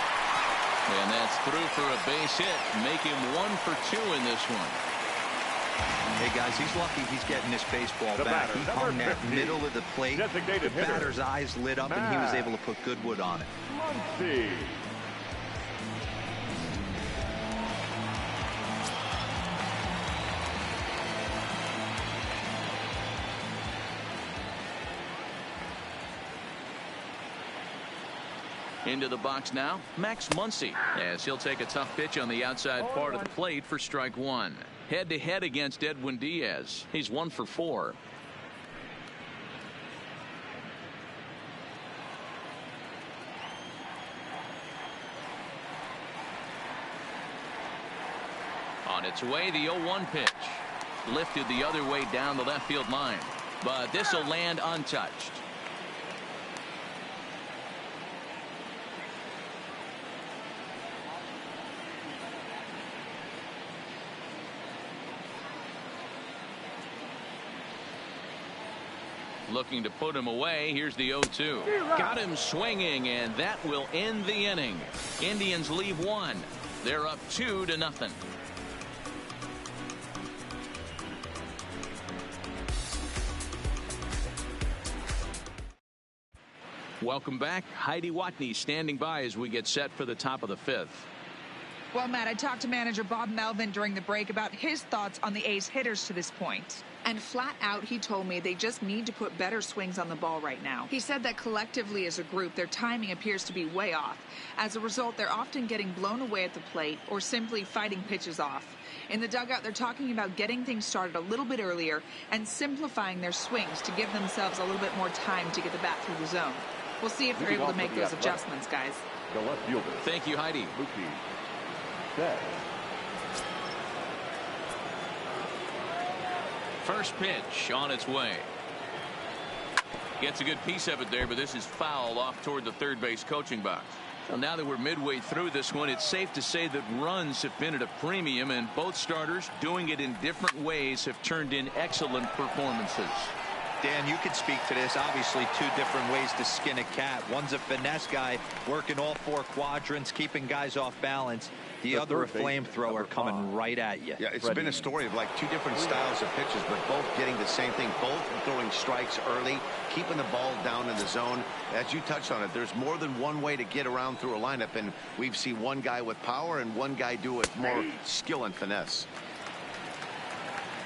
And that's through for a base hit. Make him 1 for 2 in this one. Hey, guys, he's lucky he's getting this baseball back. He hung that middle of the plate. The batter's eyes lit up, and he was able to put good wood on it. Muncy. Into the box now, Max Muncy, as he'll take a tough pitch on the outside part of the plate for strike one. Head-to-head against Edwin Diaz. He's 1 for 4. On its way, the 0-1 pitch. Lifted the other way down the left field line, but this will land untouched. Looking to put him away. Here's the 0-2. Got him swinging, and that will end the inning. Indians leave 1. They're up 2-0. Welcome back. Heidi Watney standing by as we get set for the top of the 5th. Well, Matt, I talked to manager Bob Melvin during the break about his thoughts on the A's hitters to this point. And flat out, he told me they just need to put better swings on the ball right now. He said that collectively as a group, their timing appears to be way off. As a result, they're often getting blown away at the plate or simply fighting pitches off. In the dugout, they're talking about getting things started a little bit earlier and simplifying their swings to give themselves a little bit more time to get the bat through the zone. We'll see if they're able to make those adjustments, guys. The left fielder. Thank you, Heidi. Set. First pitch on its way. Gets a good piece of it there, but this is foul off toward the third base coaching box. Well, now that we're midway through this one, it's safe to say that runs have been at a premium, and both starters, doing it in different ways, have turned in excellent performances. Dan, you could speak to this. Obviously, 2 different ways to skin a cat. One's a finesse guy working all 4 quadrants, keeping guys off balance. The other a flamethrower coming right at you. Yeah, it's been a story of like 2 different styles of pitches, but both getting the same thing. Both throwing strikes early, keeping the ball down in the zone. As you touched on it, there's more than one way to get around through a lineup, and we've seen one guy with power and one guy do it with more skill and finesse.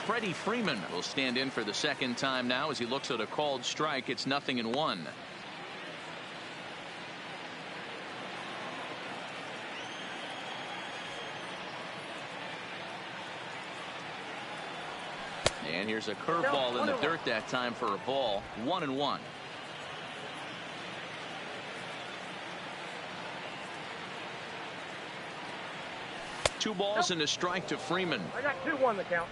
Freddie Freeman will stand in for the second time now as he looks at a called strike. It's 0-1. And here's a curveball in the dirt that time for a ball. 1-1. Two balls and a strike to Freeman. I got 2-1 the count.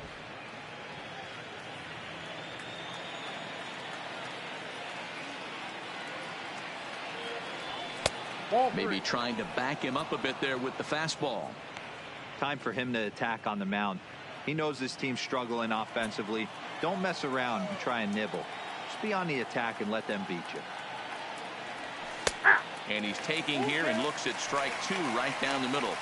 Maybe trying to back him up a bit there with the fastball. Time for him to attack on the mound. He knows this team's struggling offensively. Don't mess around and try and nibble. Just be on the attack and let them beat you. And he's taking here and looks at strike 2 right down the middle.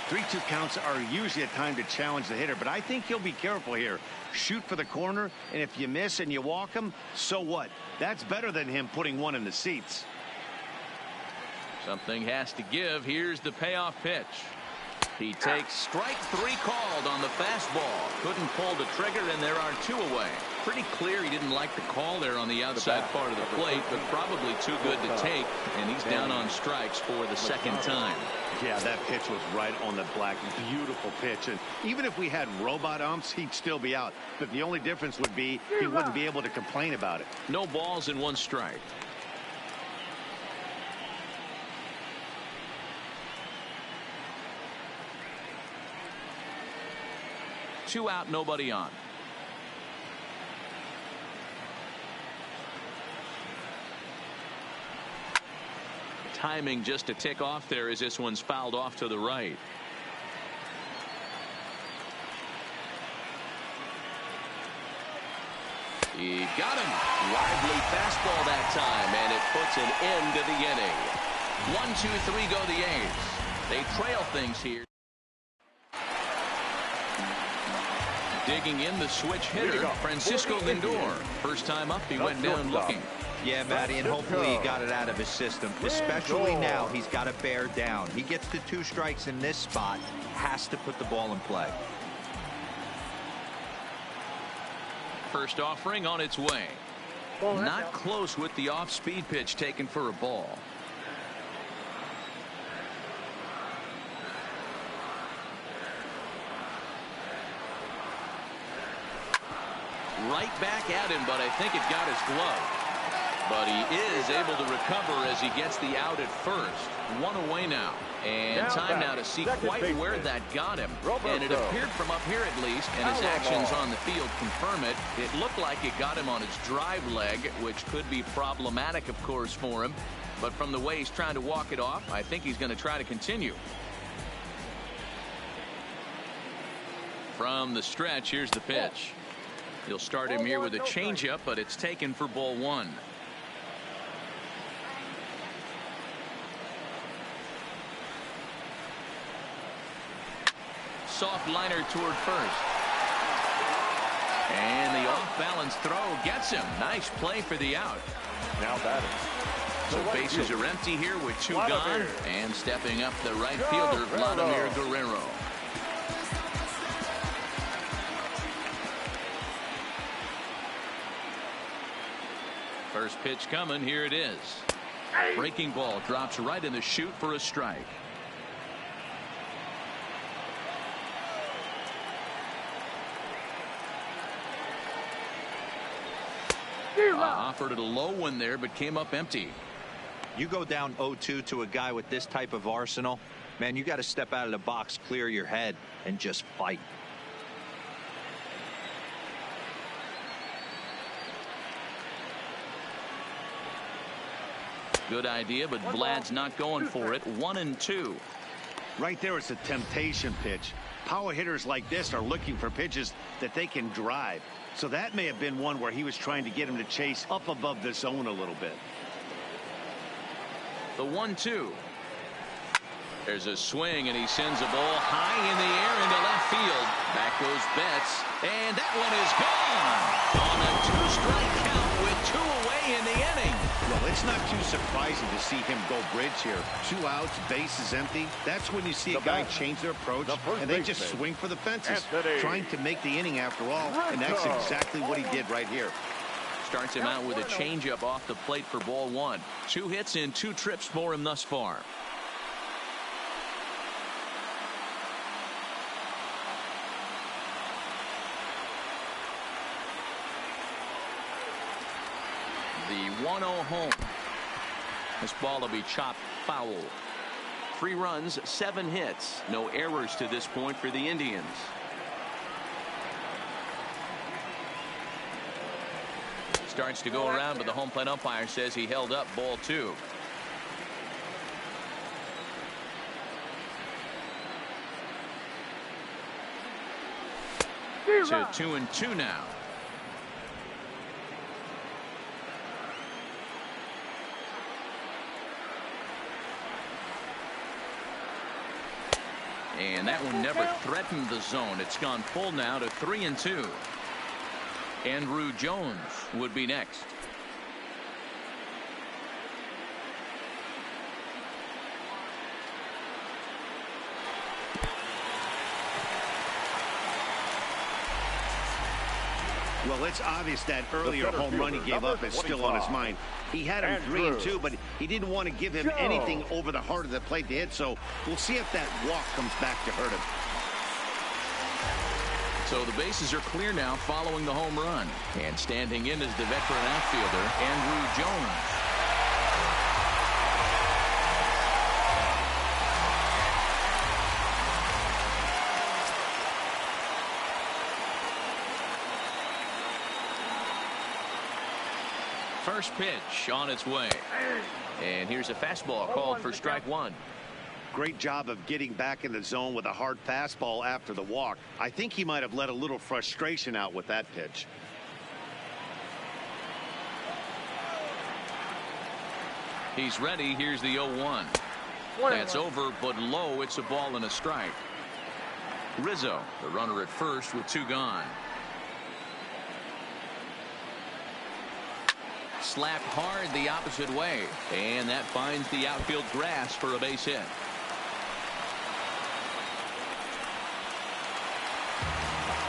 3-2 counts are usually a time to challenge the hitter, but I think he'll be careful here. Shoot for the corner, and if you miss and you walk him, so what? That's better than him putting one in the seats. Something has to give. Here's the payoff pitch. He takes strike 3 called on the fastball. Couldn't pull the trigger, and there are 2 away. Pretty clear he didn't like the call there on the outside part of the plate, but probably too good to take, and he's down on strikes for the second time. Yeah, that pitch was right on the black. Beautiful pitch. And even if we had robot umps, he'd still be out. But the only difference would be he wouldn't be able to complain about it. No balls and 1 strike. Two out, nobody on. Timing just a tick off there as this one's fouled off to the right. He got him. Lively fastball that time, and it puts an end to the inning. 1-2-3 go the A's. They trail things here. Digging in the switch hitter, Francisco Lindor. First time up, he went down looking. Yeah, Matty, and hopefully he got it out of his system. Especially now, he's got to bear down. He gets to 2 strikes in this spot, has to put the ball in play. First offering on its way. Not close with the off-speed pitch taken for a ball. right back at him, but I think it got his glove. But he is able to recover as he gets the out at first. One away now. And time now to see quite where that got him. And it appeared from up here at least, and his actions on the field confirm it. It looked like it got him on his drive leg, which could be problematic, of course, for him. But from the way he's trying to walk it off, I think he's going to try to continue. From the stretch, here's the pitch. He'll start him here with a changeup, but it's taken for ball one. Soft liner toward first. And the off-balance throw gets him. Nice play for the out. Now batting. So bases are empty here with two gone. And stepping up the right fielder, Vladimir Guerrero. First pitch coming. Here it is. Breaking ball drops right in the chute for a strike. Offered it a low one there, but came up empty. You go down 0-2 to a guy with this type of arsenal, man, you got to step out of the box, clear your head, and just fight. Good idea, but Vlad's not going for it. 1-2. Right there, it's a temptation pitch. Power hitters like this are looking for pitches that they can drive. So that may have been one where he was trying to get him to chase up above the zone a little bit. The 1-2. There's a swing, and he sends a ball high in the air into left field. Back goes Betts, and that one is gone on a two-strike count with two away in the inning. Well, it's not too surprising to see him go bridge here. 2 outs, bases empty. That's when you see a guy change their approach, and they just swing for the fences, trying to make the inning after all, and that's exactly what he did right here. Starts him out with a changeup off the plate for ball one. 2 hits in 2 trips for him thus far. The 1-0 home. This ball will be chopped foul. 3 runs, 7 hits. No errors to this point for the Indians. Starts to go around, but the home plate umpire says he held up ball 2. To 2-2 now. And that one never threatened the zone. It's gone full now to 3-2. Andrew Jones would be next. Well, it's obvious that earlier home run he gave up is still on his mind. He had him 3-2, but he didn't want to give him anything over the heart of the plate to hit, so we'll see if that walk comes back to hurt him. So the bases are clear now following the home run. And standing in is the veteran outfielder, Andrew Jones. First pitch on its way. And here's a fastball called for strike 1. Great job of getting back in the zone with a hard fastball after the walk. I think he might have let a little frustration out with that pitch. He's ready. Here's the 0-1. That's over, but low. It's a ball and a strike. Rizzo, the runner at first with 2 gone. Slapped hard the opposite way, and that finds the outfield grass for a base hit.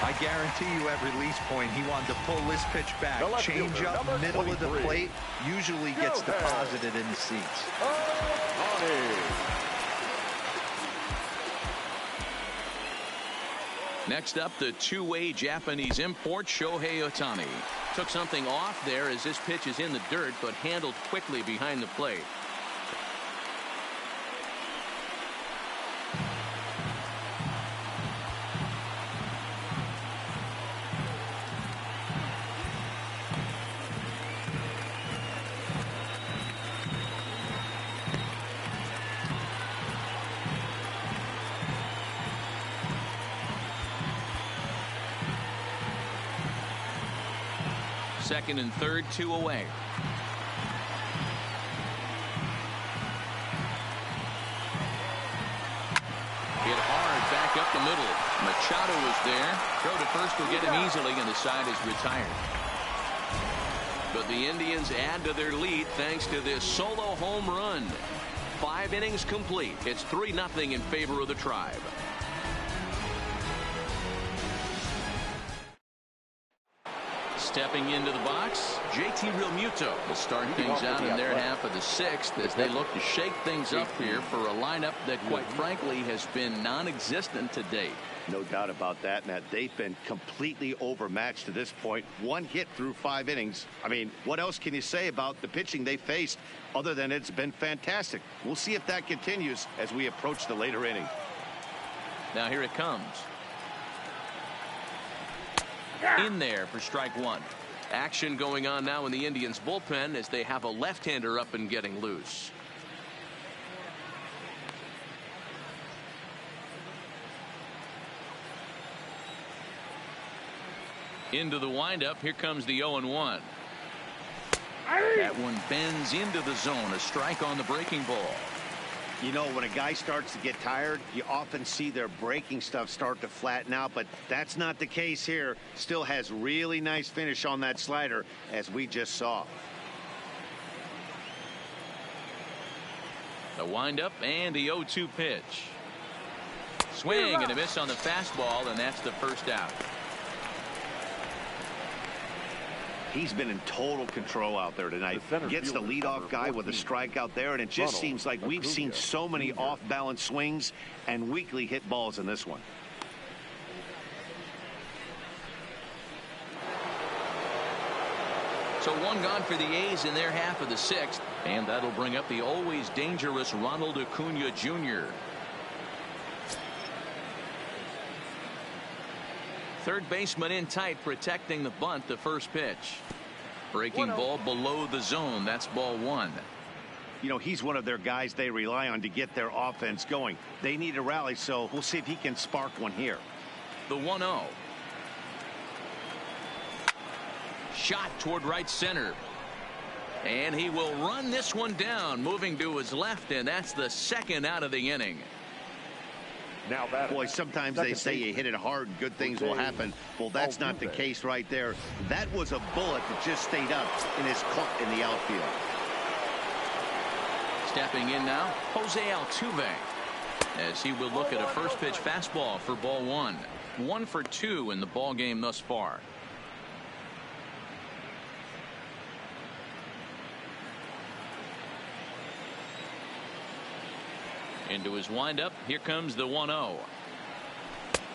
I guarantee you at release point he wanted to pull this pitch back. Change up middle of the plate usually gets deposited in the seats. Next up, the two-way Japanese import, Shohei Ohtani. Took something off there as this pitch is in the dirt, but handled quickly behind the plate. Second and third, 2 away. Hit hard back up the middle. Machado was there. Throw to first will get him easily, and the side is retired. But the Indians add to their lead thanks to this solo home run. 5 innings complete. It's 3-0 in favor of the Tribe. Stepping into the box, JT Realmuto will start things out in their half of the 6th as they look to shake things up here for a lineup that, quite frankly, has been non-existent to date. No doubt about that, Matt. They've been completely overmatched to this point. 1 hit through 5 innings. I mean, what else can you say about the pitching they faced other than it's been fantastic? We'll see if that continues as we approach the later inning. Now here it comes. In there for strike 1. Action going on now in the Indians bullpen as they have a left-hander up and getting loose. Into the windup. Here comes the 0-1. That one bends into the zone. A strike on the breaking ball. You know, when a guy starts to get tired, you often see their breaking stuff start to flatten out, but that's not the case here. Still has really nice finish on that slider, as we just saw. The windup and the 0-2 pitch. Swing and a miss on the fastball, and that's the first out. He's been in total control out there tonight. Gets the leadoff guy with a strikeout there, and it just seems like we've seen so many off-balance swings and weakly hit balls in this one. So 1 gone for the A's in their half of the 6th, and that'll bring up the always dangerous Ronald Acuna Jr. Third baseman in tight, protecting the bunt. The first pitch. Breaking ball below the zone. That's ball 1. You know, he's one of their guys they rely on to get their offense going. They need a rally, so we'll see if he can spark one here. The 1-0. Shot toward right center. And he will run this one down, moving to his left, and that's the second out of the inning. Now boy, sometimes they say you hit it hard, good things will happen. Well, that's not the case right there. That was a bullet that just stayed up and is caught in the outfield. Stepping in now, Jose Altuve, as he will look at a first pitch fastball for ball 1. 1 for 2 in the ball game thus far. Into his windup. Here comes the 1-0.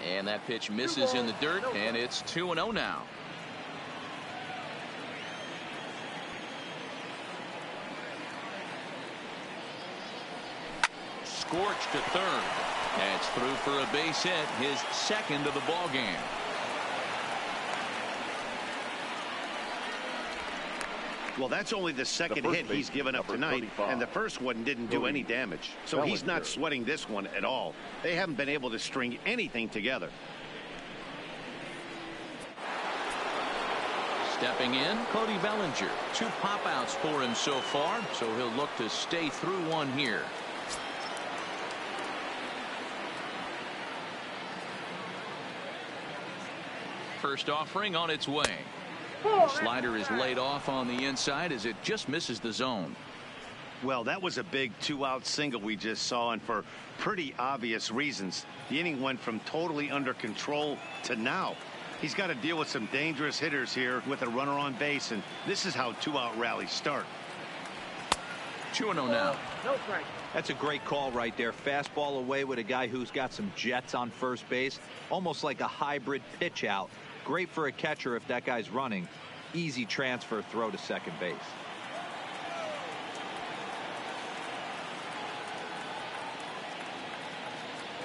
And that pitch misses in the dirt, and it's 2-0 now. Scorched to third. That's through for a base hit, his second of the ball game. Well, that's only the second hit he's given up tonight, and the first one didn't do any damage. So he's not sweating this one at all. They haven't been able to string anything together. Stepping in, Cody Bellinger. 2 pop-outs for him so far, so he'll look to stay through one here. First offering on its way. The slider is laid off on the inside as it just misses the zone. Well, that was a big 2-out single we just saw, and for pretty obvious reasons. The inning went from totally under control to now. He's got to deal with some dangerous hitters here with a runner on base, and this is how 2-out rallies start. 2-0 now. No strike. That's a great call right there. Fastball away with a guy who's got some jets on first base. Almost like a hybrid pitch out. Great for a catcher if that guy's running. Easy transfer throw to second base.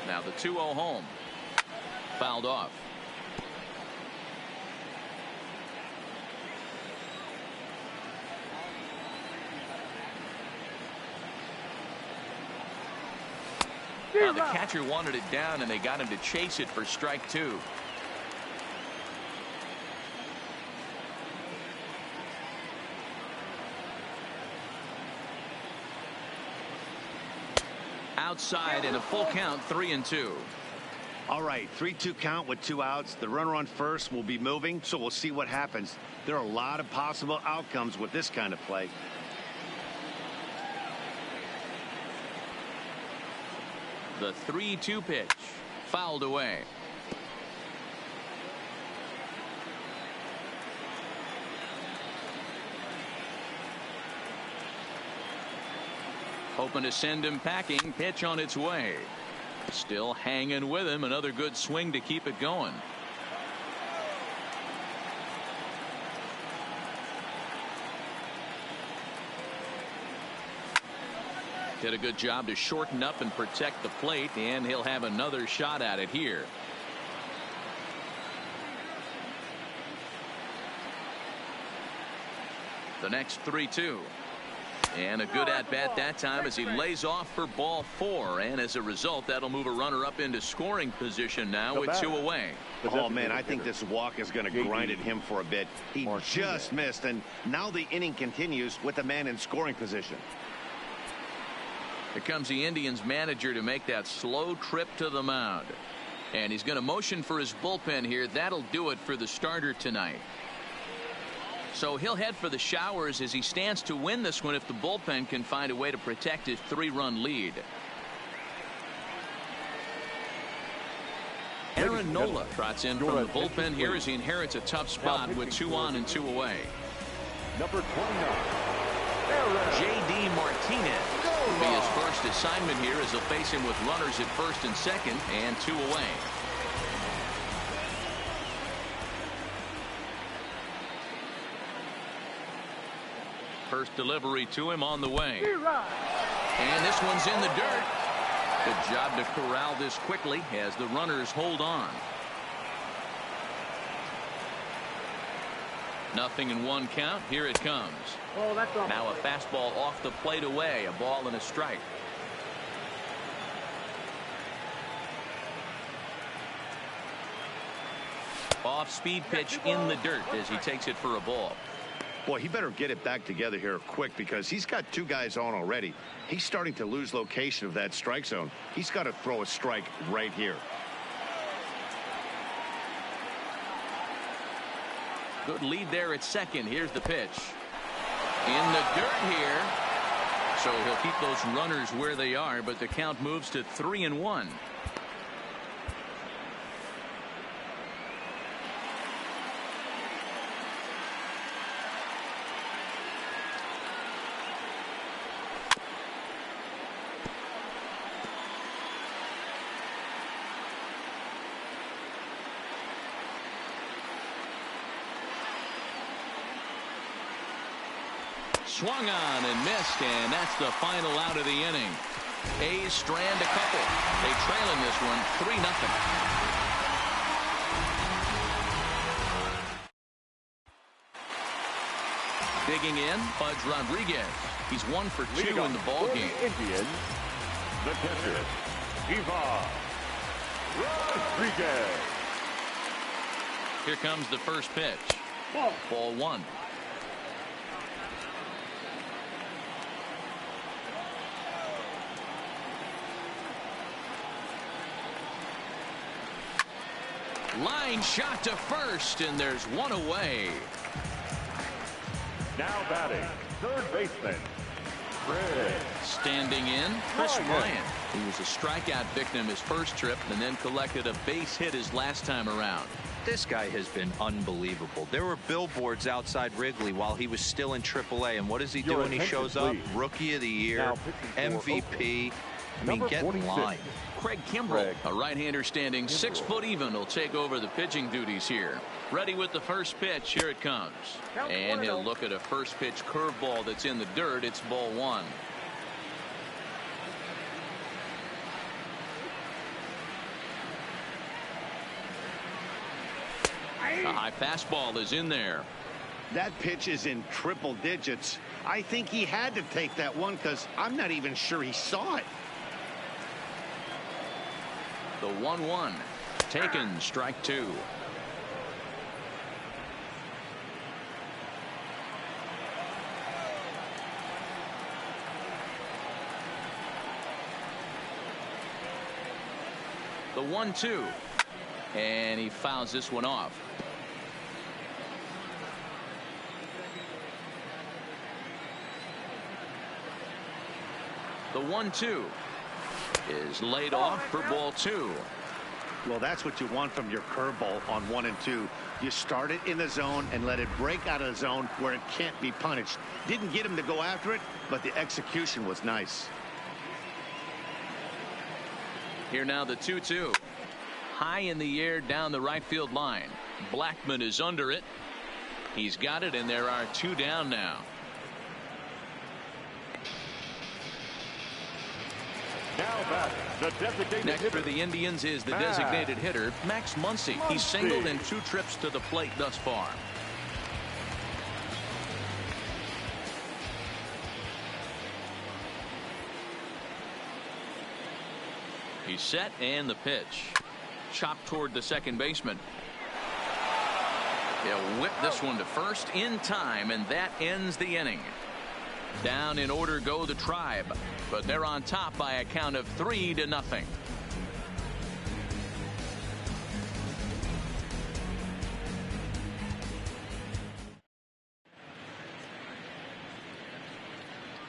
Now the 2-0 home. Fouled off. The catcher wanted it down, and they got him to chase it for strike 2. Outside and a full count, 3-2. All right, 3-2 count with 2 outs. The runner on first will be moving, so we'll see what happens. There are a lot of possible outcomes with this kind of play. The 3-2 pitch, fouled away. Hoping to send him packing. Pitch on its way. Still hanging with him. Another good swing to keep it going. Did a good job to shorten up and protect the plate, and he'll have another shot at it here. The next 3-2. And a good at-bat that time as he lays off for ball 4. And as a result, that'll move a runner up into scoring position now with 2 away. Oh, man, I think this walk is going to grind at him for a bit. He just missed, and now the inning continues with the man in scoring position. Here comes the Indians manager to make that slow trip to the mound. And he's going to motion for his bullpen here. That'll do it for the starter tonight. So he'll head for the showers as he stands to win this one if the bullpen can find a way to protect his 3-run lead. Aaron Nola trots in from the bullpen here as he inherits a tough spot with 2 on and 2 away. Number 29. J.D. Martinez will be his first assignment here as he'll face him with runners at first and second and 2 away. First delivery to him on the way. And this one's in the dirt. Good job to corral this quickly as the runners hold on. Nothing in 1 count. Here it comes. Oh, that's all. Now a fastball off the plate away. A ball and a strike. Off-speed pitch in the dirt as he takes it for a ball. Boy, he better get it back together here quick because he's got 2 guys on already. He's starting to lose location of that strike zone. He's got to throw a strike right here. Good lead there at second. Here's the pitch. In the dirt here. So he'll keep those runners where they are, but the count moves to 3-1. Swung on and missed, and that's the final out of the inning. A's strand a couple. They trail in this one 3-0. Digging in, Pudge Rodriguez. He's 1 for 2 in the ball game. Indians, the catcher, Ivan Rodriguez. Here comes the first pitch. Ball 1. Line shot to first, and there's 1 away. Now batting, third baseman, Chris. Standing in, Chris Bryant. He was a strikeout victim his first trip and then collected a base hit his last time around. This guy has been unbelievable. There were billboards outside Wrigley while he was still in AAA, and what does he do when he shows up? Rookie of the Year, MVP. I mean, get in line. Craig Kimbrell, a right-hander standing 6 foot even, will take over the pitching duties here. Ready with the first pitch. Here it comes. And he'll look at a first pitch curveball that's in the dirt. It's ball 1. A high fastball is in there. That pitch is in triple digits. I think he had to take that one because I'm not even sure he saw it. The 1-1. Taken, strike 2. The 1-2. And he fouls this one off. The 1-2 is laid off for ball 2. Well, that's what you want from your curveball on 1 and 2. You start it in the zone and let it break out of the zone where it can't be punished. Didn't get him to go after it, but the execution was nice. Here now the 2-2. High in the air down the right field line. Blackman is under it. He's got it, and there are 2 down now. Next for the Indians is the designated hitter, Max Muncy. He's singled in 2 trips to the plate thus far. He's set, and the pitch. Chopped toward the second baseman. He'll whip this one to first in time, and that ends the inning. Down in order go the Tribe, but they're on top by a count of 3-0.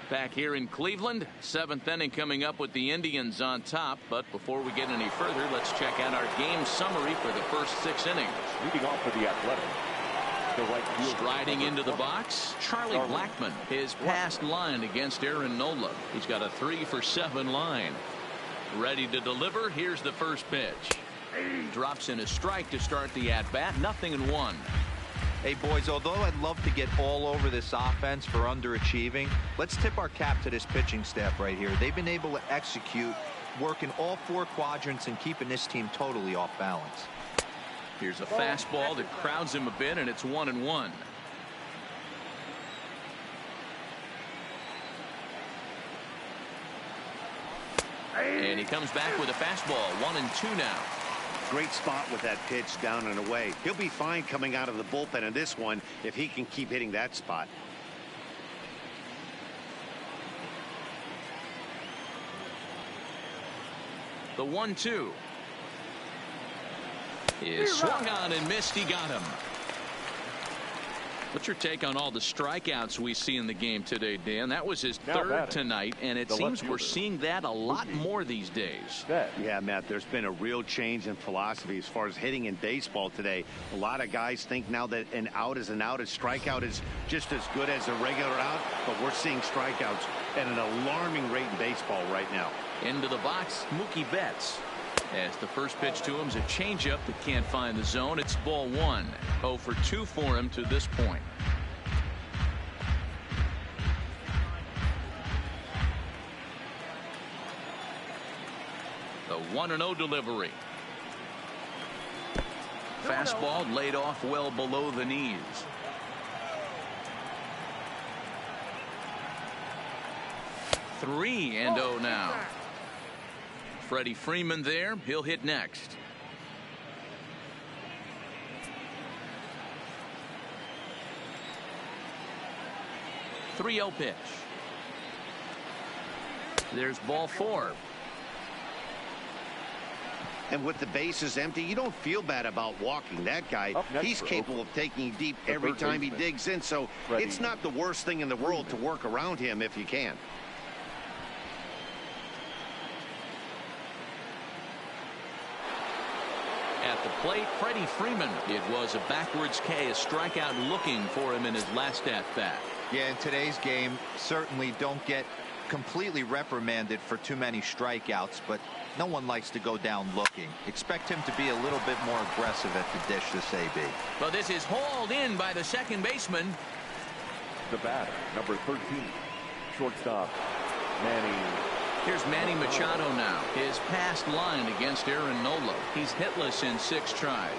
Back here in Cleveland, 7th inning coming up with the Indians on top. But before we get any further, let's check out our game summary for the first 6 innings. Leading off for the Athletics, the right fielder. Striding into the box, Charlie Blackmon. His past line against Aaron Nola. He's got a 3-for-7 line. Ready to deliver. Here's the first pitch. Drops in a strike to start the at-bat. 0-1. Hey, boys, although I'd love to get all over this offense for underachieving, let's tip our cap to this pitching staff right here. They've been able to execute, working all 4 quadrants and keeping this team totally off balance. Here's a fastball that crowds him a bit, and it's 1-1. And he comes back with a fastball. 1-2 now. Great spot with that pitch down and away. He'll be fine coming out of the bullpen in this one if he can keep hitting that spot. The 1-2 is swung on and missed. He got him. What's your take on all the strikeouts we see in the game today, Dan? That was his 3rd tonight, and it seems we're seeing that a lot more these days. Yeah, Matt, there's been a real change in philosophy as far as hitting in baseball today. A lot of guys think now that an out is an out. A strikeout is just as good as a regular out, but we're seeing strikeouts at an alarming rate in baseball right now. Into the box, Mookie Betts. As the first pitch to him is a changeup that can't find the zone. It's ball 1. 0-for-2 for him to this point. The 1-0 delivery. Fastball laid off well below the knees. Three and 0 now. Freddie Freeman there. He'll hit next. The 3-0 pitch. There's ball 4. And with the bases empty, you don't feel bad about walking that guy. He's capable of taking deep every time he digs in, so it's not the worst thing in the world to work around him if you can. At At the plate, Freddie Freeman. It was a backwards K, a strikeout looking for him in his last at-bat. Yeah, in today's game, certainly don't get completely reprimanded for too many strikeouts, but no one likes to go down looking. Expect him to be a little bit more aggressive at the dish this AB. Well, this is hauled in by the second baseman. The batter, number 13, shortstop, Manny. Here's Manny Machado now. His past line against Aaron Nola. He's hitless in 6 tries.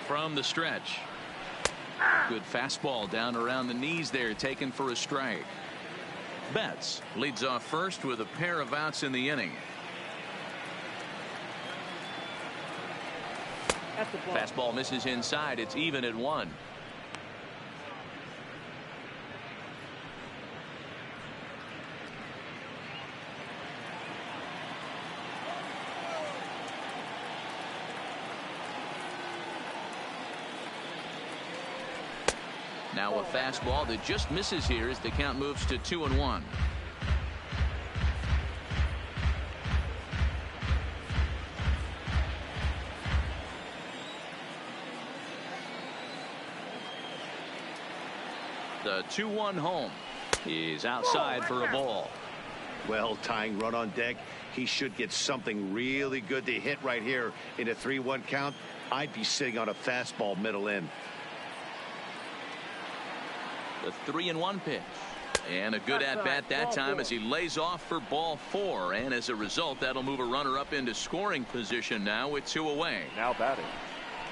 From the stretch. Good fastball down around the knees there, taken for a strike. Betts leads off first with a pair of outs in the inning. Fastball misses inside. It's even at 1. Now a fastball that just misses here as the count moves to 2-1. The 2-1 home is outside for a ball. Well, tying run on deck. He should get something really good to hit right here in a 3-1 count. I'd be sitting on a fastball middle in. The 3-1 pitch. And a good at-bat that time as he lays off for ball 4. And as a result, that'll move a runner up into scoring position now with 2 away. Now batting,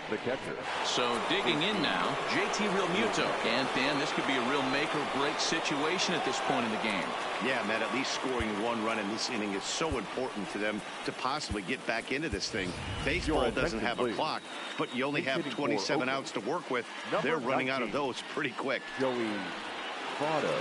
the catcher. So digging in now, JT Realmuto. And Dan, this could be a real make or break situation at this point in the game. Yeah, man, at least scoring 1 run in this inning is so important to them to possibly get back into this thing. Baseball doesn't have a clock, but you only have 27 outs to work with. They're running out of those pretty quick. Joey Votto.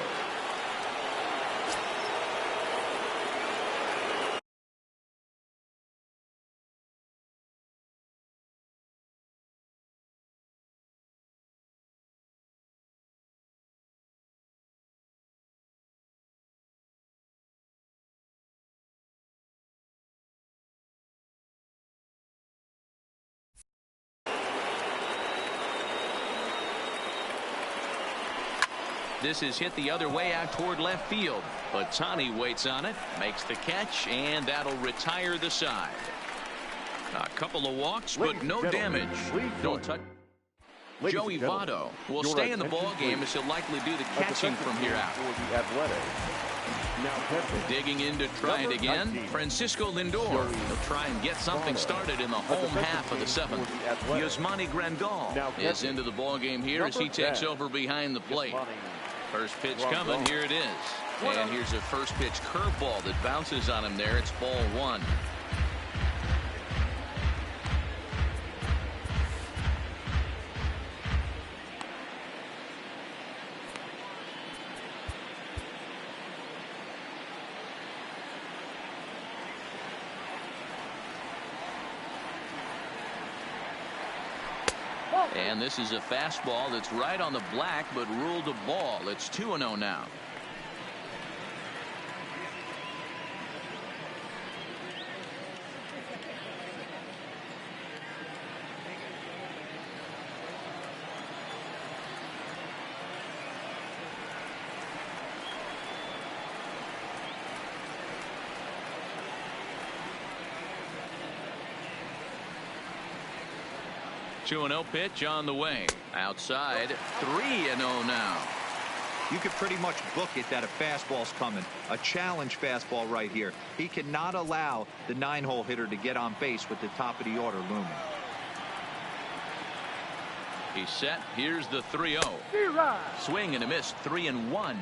This is hit the other way out toward left field. But Tani waits on it, makes the catch, and that'll retire the side. A couple of walks, but no damage. Don't touch. Joey Votto will stay in the ball game as he'll likely do the catching from here out. Digging in to try it again, Francisco Lindor will try and get something started in the home half of the 7th. Yasmani Grandal is into the ball game here as he takes over behind the plate. First pitch coming, here it is. And here's a first pitch curveball that bounces on him there. It's ball 1. And this is a fastball that's right on the black, but ruled a ball. It's 2-0 now. Two 2-0 pitch on the way. Outside, 3-0 now. You could pretty much book it that a fastball's coming. A challenge fastball right here. He cannot allow the 9-hole hitter to get on base with the top of the order looming. He's set. Here's the 3-0. Swing and a miss. 3-1.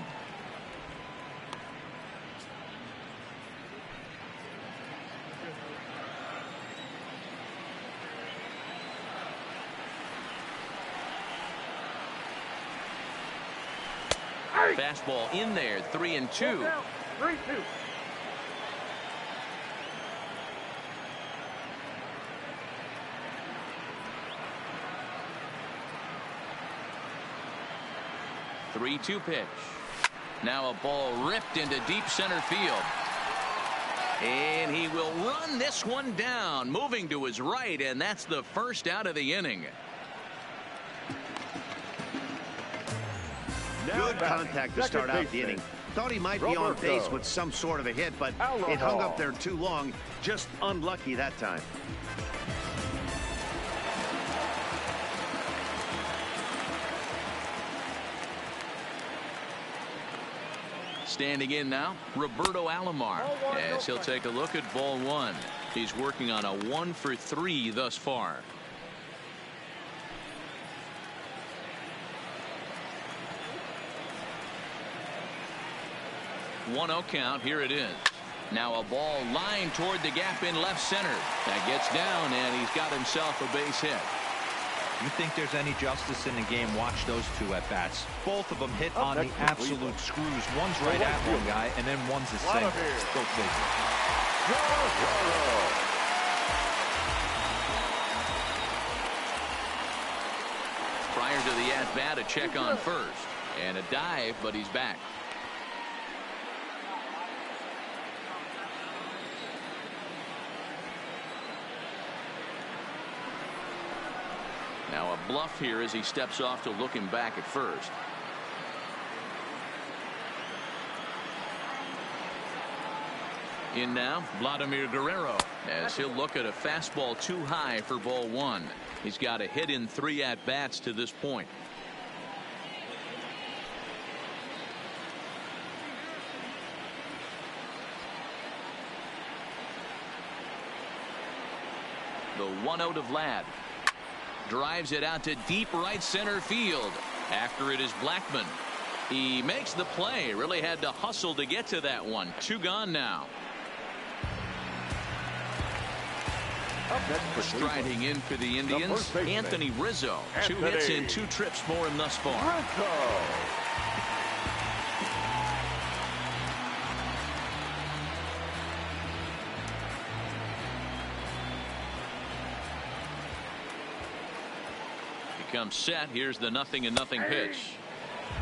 Fastball in there, 3-2. 3-2. Three-two pitch. Now a ball ripped into deep center field. And he will run this one down, moving to his right, and that's the first out of the inning. Good contact to start out the inning. Thought he might be on base with some sort of a hit, but it hung up there too long. Just unlucky that time. Standing in now, Roberto Alomar, as he'll take a look at ball one. He's working on a 1-for-3 thus far. 1-0 count. Here it is. Now a ball lined toward the gap in left center. That gets down, and he's got himself a base hit. You think there's any justice in the game? Watch those two at bats. Both of them hit on the absolute screws. One's right at one guy, and then one's a single. Go figure. Prior to the at-bat, a check on first. And a dive, but he's back. Now a bluff here as he steps off to look him back at first. In now, Vladimir Guerrero, as he'll look at a fastball too high for ball one. He's got a hit in 3 at-bats to this point. The 1-0 to Vlad. Drives it out to deep right center field. After it is Blackman. He makes the play. Really had to hustle to get to that one. 2 gone now. Striding in for the Indians, Anthony Rizzo. 2 hits in 2 trips for him thus far. Comes set. Here's the 0-0 pitch.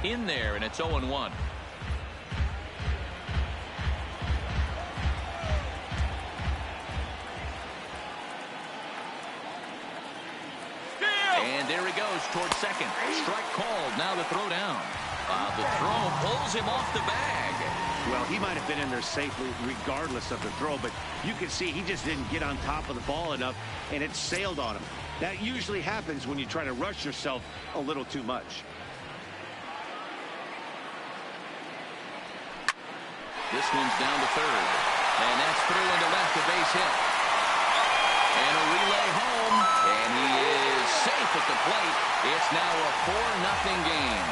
In there, and it's 0-1. And there he goes towards second. Strike called. Now the throw down. The throw pulls him off the bag. Well, he might have been in there safely regardless of the throw, but you can see he just didn't get on top of the ball enough, and it sailed on him. That usually happens when you try to rush yourself a little too much. This one's down to third. And that's through into left, a base hit. And a relay home. And he is safe at the plate. It's now a 4-0 game.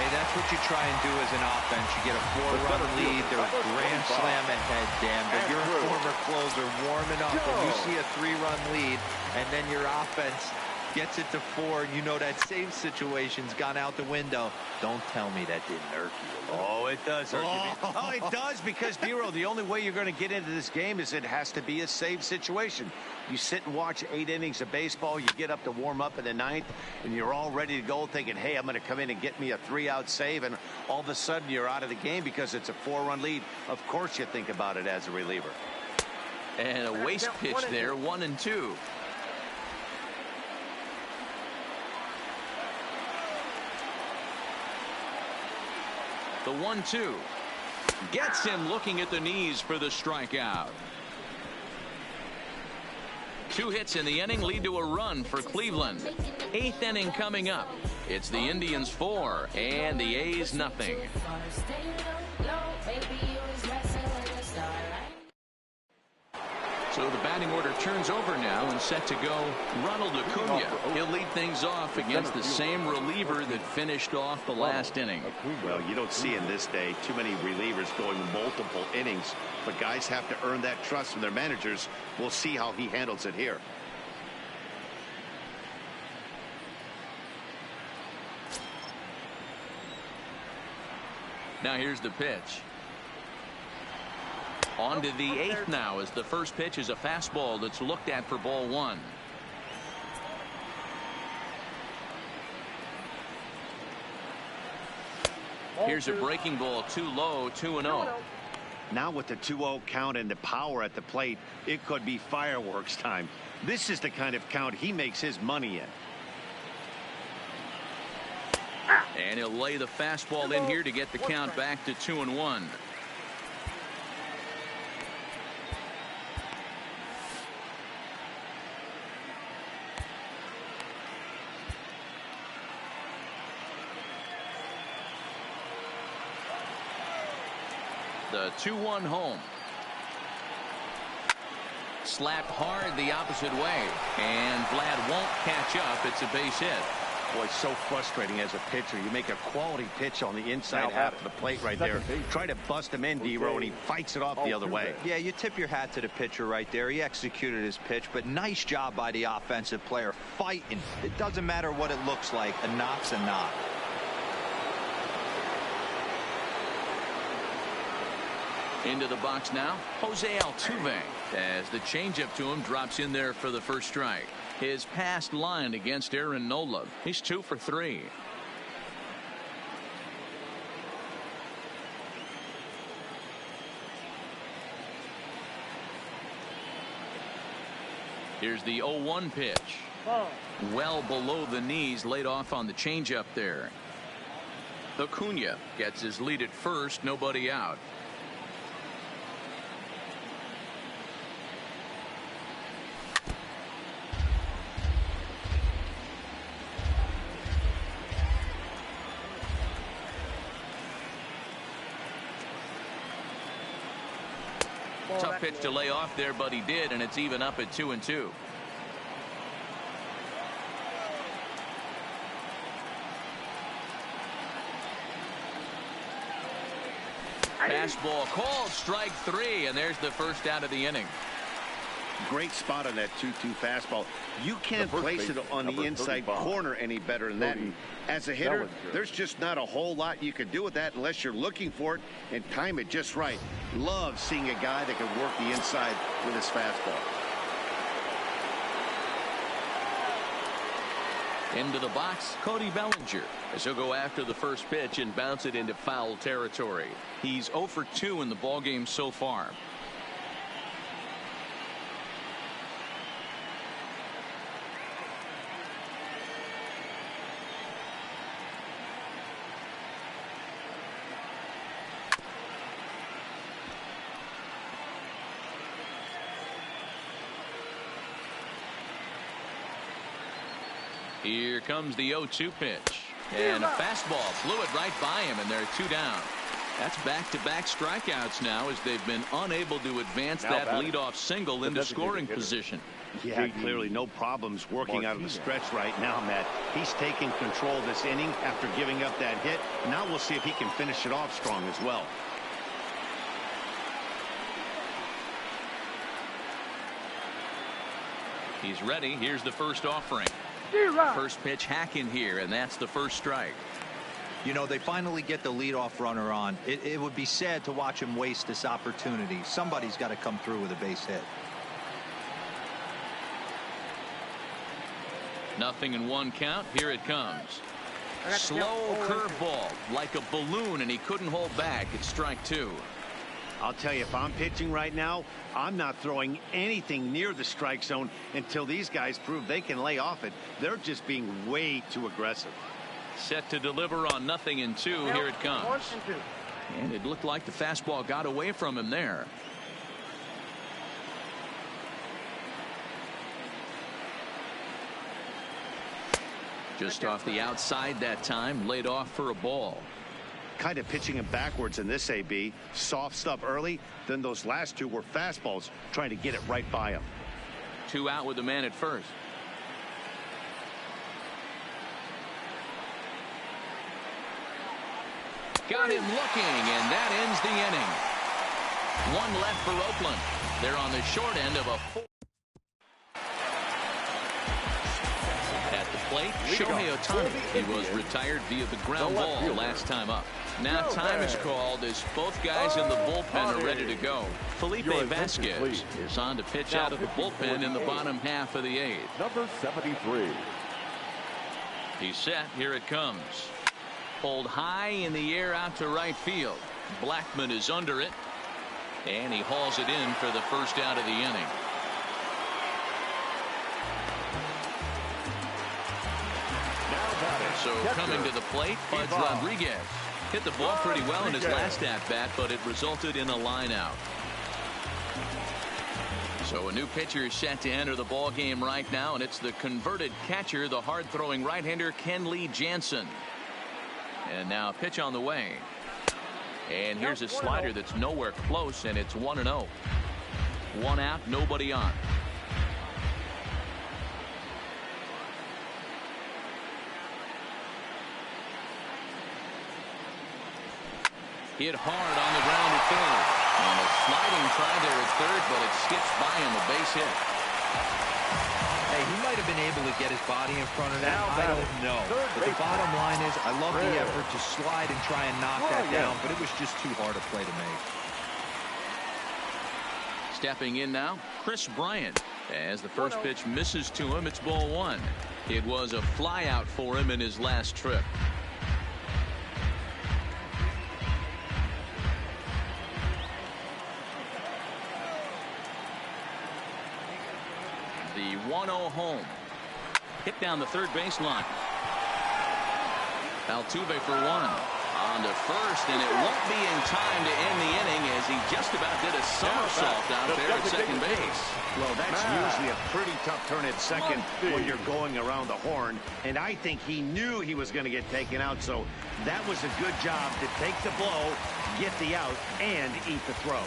Hey, that's what you try and do as an offense. You get a 4-run lead. They're grand slam ahead, Dan. But you're a former closer warming up. When you see a 3-run lead, and then your offense gets it to 4, and you know that save situation's gone out the window. Don't tell me that didn't irk you. Oh, it does irk you. Oh, it does, because, Bureau, the only way you're going to get into this game is it has to be a save situation. You sit and watch 8 innings of baseball, you get up to warm up in the 9th, and you're all ready to go thinking, hey, I'm going to come in and get me a 3-out save, and all of a sudden you're out of the game because it's a 4-run lead. Of course you think about it as a reliever. And a waste pitch there, 1-2. The 1-2 gets him looking at the knees for the strikeout. 2 hits in the inning lead to a run for Cleveland. 8th inning coming up. It's the Indians 4 and the A's nothing. So the batting order turns over now and set to go Ronald Acuna. He'll lead things off against the same reliever that finished off the last inning. Well, you don't see in this day too many relievers going multiple innings, but guys have to earn that trust from their managers. We'll see how he handles it here. Now here's the pitch. On to the 8th now, as the first pitch is a fastball that's looked at for ball 1. Here's a breaking ball, too low, 2-0. Now with the 2-0 count and the power at the plate, it could be fireworks time. This is the kind of count he makes his money in. And he'll lay the fastball in here to get the count back to 2-1. The 2-1 home. Slapped hard the opposite way, and Vlad won't catch up. It's a base hit. Boy, it's so frustrating as a pitcher. You make a quality pitch on the inside half of the plate right there. Try to bust him in, D-Row, and he fights it off the other way. Yeah, you tip your hat to the pitcher right there. He executed his pitch, but nice job by the offensive player fighting. It doesn't matter what it looks like. A knock's a knock. Into the box now, Jose Altuve, as the changeup to him drops in there for the first strike. His past line against Aaron Nola. He's 2 for 3. Here's the 0-1 pitch. Well below the knees, laid off on the changeup there. Acuna gets his lead at first, nobody out. Tough pitch to lay off there, but he did, and it's even up at 2-2. Fastball called, strike 3, and there's the first out of the inning. Great spot on that 2-2 fastball. You can't place it on the inside corner any better than that. As a hitter, there's just not a whole lot you can do with that unless you're looking for it and time it just right. Love seeing a guy that can work the inside with his fastball. Into the box, Cody Bellinger, as he'll go after the first pitch and bounce it into foul territory. He's 0 for 2 in the ballgame so far. Here comes the 0-2 pitch, and a fastball flew it right by him, and they're 2 down. That's back-to-back strikeouts now, as they've been unable to advance that leadoff single into scoring position. Yeah, clearly no problems working out of the stretch right now, Matt. He's taking control of this inning after giving up that hit. Now we'll see if he can finish it off strong as well. He's ready. Here's the first offering. First pitch hack in here, and that's the first strike. You know, they finally get the leadoff runner on. It would be sad to watch him waste this opportunity. Somebody's got to come through with a base hit. 0-1 count. Here it comes. Slow curveball, like a balloon, and he couldn't hold back. It's strike 2. I'll tell you, if I'm pitching right now, I'm not throwing anything near the strike zone until these guys prove they can lay off it. They're just being way too aggressive. Set to deliver on 0-2. Here it comes. And it looked like the fastball got away from him there. Just off the outside that time, laid off for a ball. Kind of pitching him backwards in this AB. Soft stuff early, then those last 2 were fastballs, trying to get it right by him. 2 out with the man at first. Got him looking, and that ends the inning. 1 left for Oakland. They're on the short end of a 4. At the plate, Shohei Ohtani. He was retired via the ground ball last time up. Now time is called as both guys in the bullpen are ready to go. Felipe Vasquez is on to pitch out of the bullpen in the bottom half of the 8th. Number 73. He's set. Here it comes. Pulled high in the air out to right field. Blackmon is under it, and he hauls it in for the first out of the inning. So coming to the plate, Bud Rodriguez hit the ball pretty well in his last at-bat, but it resulted in a line out. So a new pitcher is set to enter the ball game right now, and it's the converted catcher, the hard-throwing right-hander Kenley Jansen. And now a pitch on the way. And here's a slider that's nowhere close, and it's 1-0. 1 out, nobody on. Hit hard on the ground at third. And a sliding try there at third, but it skips by him, a base hit. Hey, he might have been able to get his body in front of that. I don't know. But the bottom line is, I love the effort to slide and try and knock that down, but it was just too hard a play to make. Stepping in now, Chris Bryant. As the first pitch misses to him, it's ball 1. It was a fly out for him in his last trip. The 1-0 home. Hit down the third baseline. Altuve for 1. On to first, and it won't be in time to end the inning as he just about did a somersault out there at second base. Well, that's usually a pretty tough turn at second when you're going around the horn, and I think he knew he was going to get taken out, so that was a good job to take the blow, get the out, and eat the throw.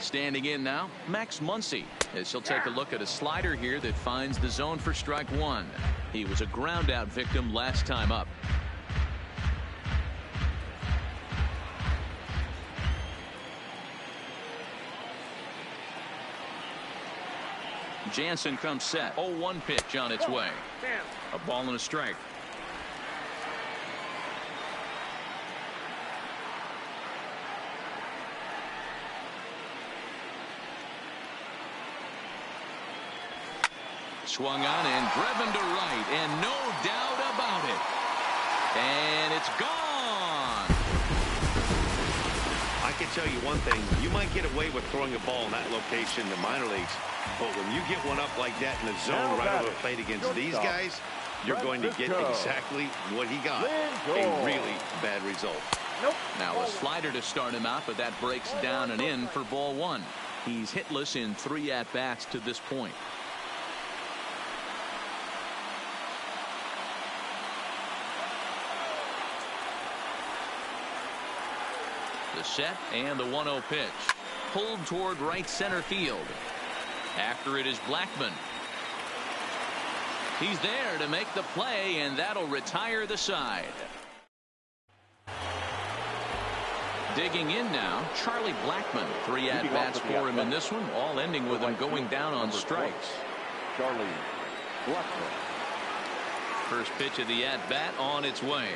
Standing in now, Max Muncy, as he'll take a look at a slider here that finds the zone for strike 1. He was a ground out victim last time up. Jansen comes set. 0-1 pitch on its way. A ball and a strike. Swung on and driven to right, and no doubt about it. And it's gone. I can tell you one thing. You might get away with throwing a ball in that location in the minor leagues, but when you get one up like that in the zone right over the plate against these guys, you're going to get exactly what he got. A really bad result. Now a slider to start him out, but that breaks down and in for ball 1. He's hitless in 3 at-bats to this point. The set and the 1-0 pitch. Pulled toward right center field. After it is Blackmon. He's there to make the play, and that'll retire the side. Digging in now, Charlie Blackmon. 3 at-bats for him in this one, all ending with him going down on strikes. Charlie Blackmon. First pitch of the at-bat on its way.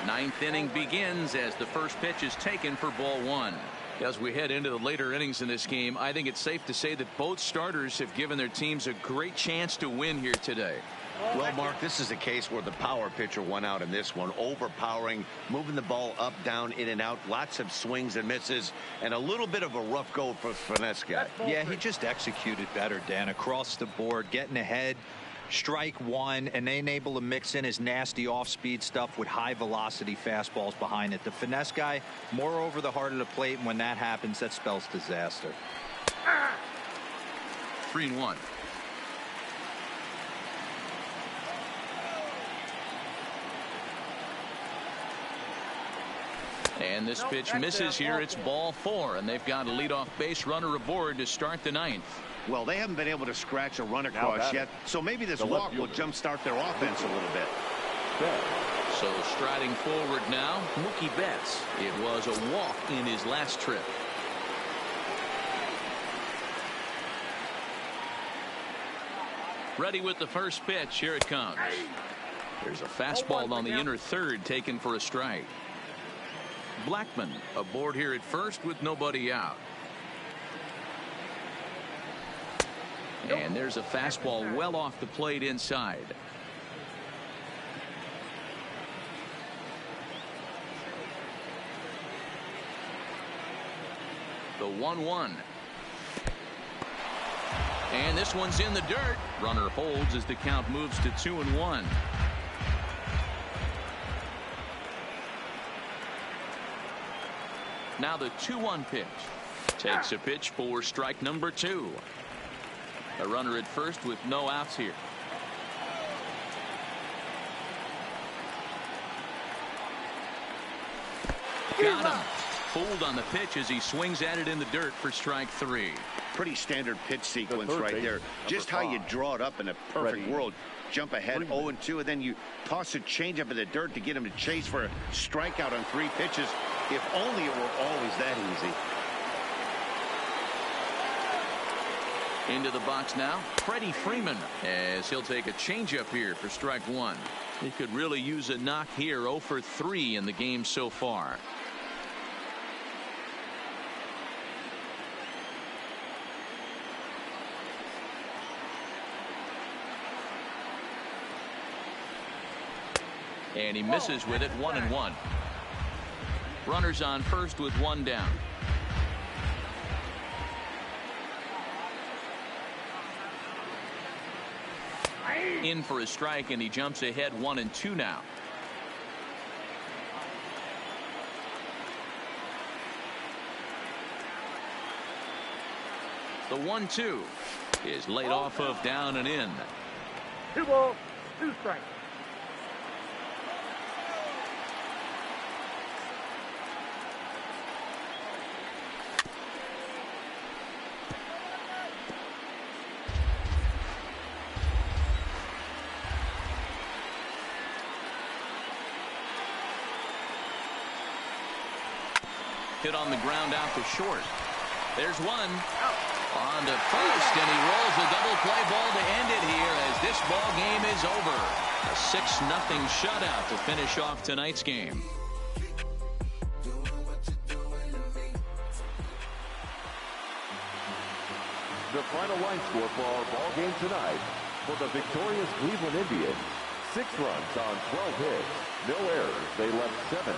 9th inning begins as the first pitch is taken for ball 1. As we head into the later innings in this game, I think it's safe to say that both starters have given their teams a great chance to win here today. Well, Mark, this is a case where the power pitcher went out in this one, overpowering, moving the ball up, down, in and out, lots of swings and misses, and a little bit of a rough go for finesse guy. Yeah, he just executed better, Dan, across the board, getting ahead. Strike 1, and then able to mix in his nasty off-speed stuff with high-velocity fastballs behind it. The finesse guy, more over the heart of the plate, and when that happens, that spells disaster. 3-1. And this pitch misses here. It's ball 4, and they've got a leadoff base runner aboard to start the 9th. Well, they haven't been able to scratch a run across yet, so maybe this walk will jumpstart their offense a little bit. Betts. So striding forward now, Mookie Betts. It was a walk in his last trip. Ready with the first pitch. Here it comes. There's a fastball on the inner third taken for a strike. Blackman aboard here at first with nobody out. And there's a fastball well off the plate inside. The 1-1. And this one's in the dirt. Runner holds as the count moves to 2-1. Now the 2-1 pitch. Takes a pitch for strike number 2. A runner at first with no outs here. Got him. Fooled on the pitch as he swings at it in the dirt for strike 3. Pretty standard pitch sequence right there. Just how you draw it up in a perfect world. Jump ahead 0-2, and then you toss a changeup in the dirt to get him to chase for a strikeout on 3 pitches. If only it were always that easy. Into the box now, Freddie Freeman, as he'll take a changeup here for strike 1. He could really use a knock here. 0 for 3 in the game so far. And he misses with it. 1-1. Runners on first with 1 down. In for a strike, and he jumps ahead 1-2 now. The 1-2 is laid off of down and in. 2 balls, 2 strikes. Hit on the ground out to short. There's one. On to first, and he rolls a double play ball to end it here as this ball game is over. A 6-0 shutout to finish off tonight's game. The final line score for our ball game tonight: for the victorious Cleveland Indians, 6 runs on 12 hits, no errors. They left 7.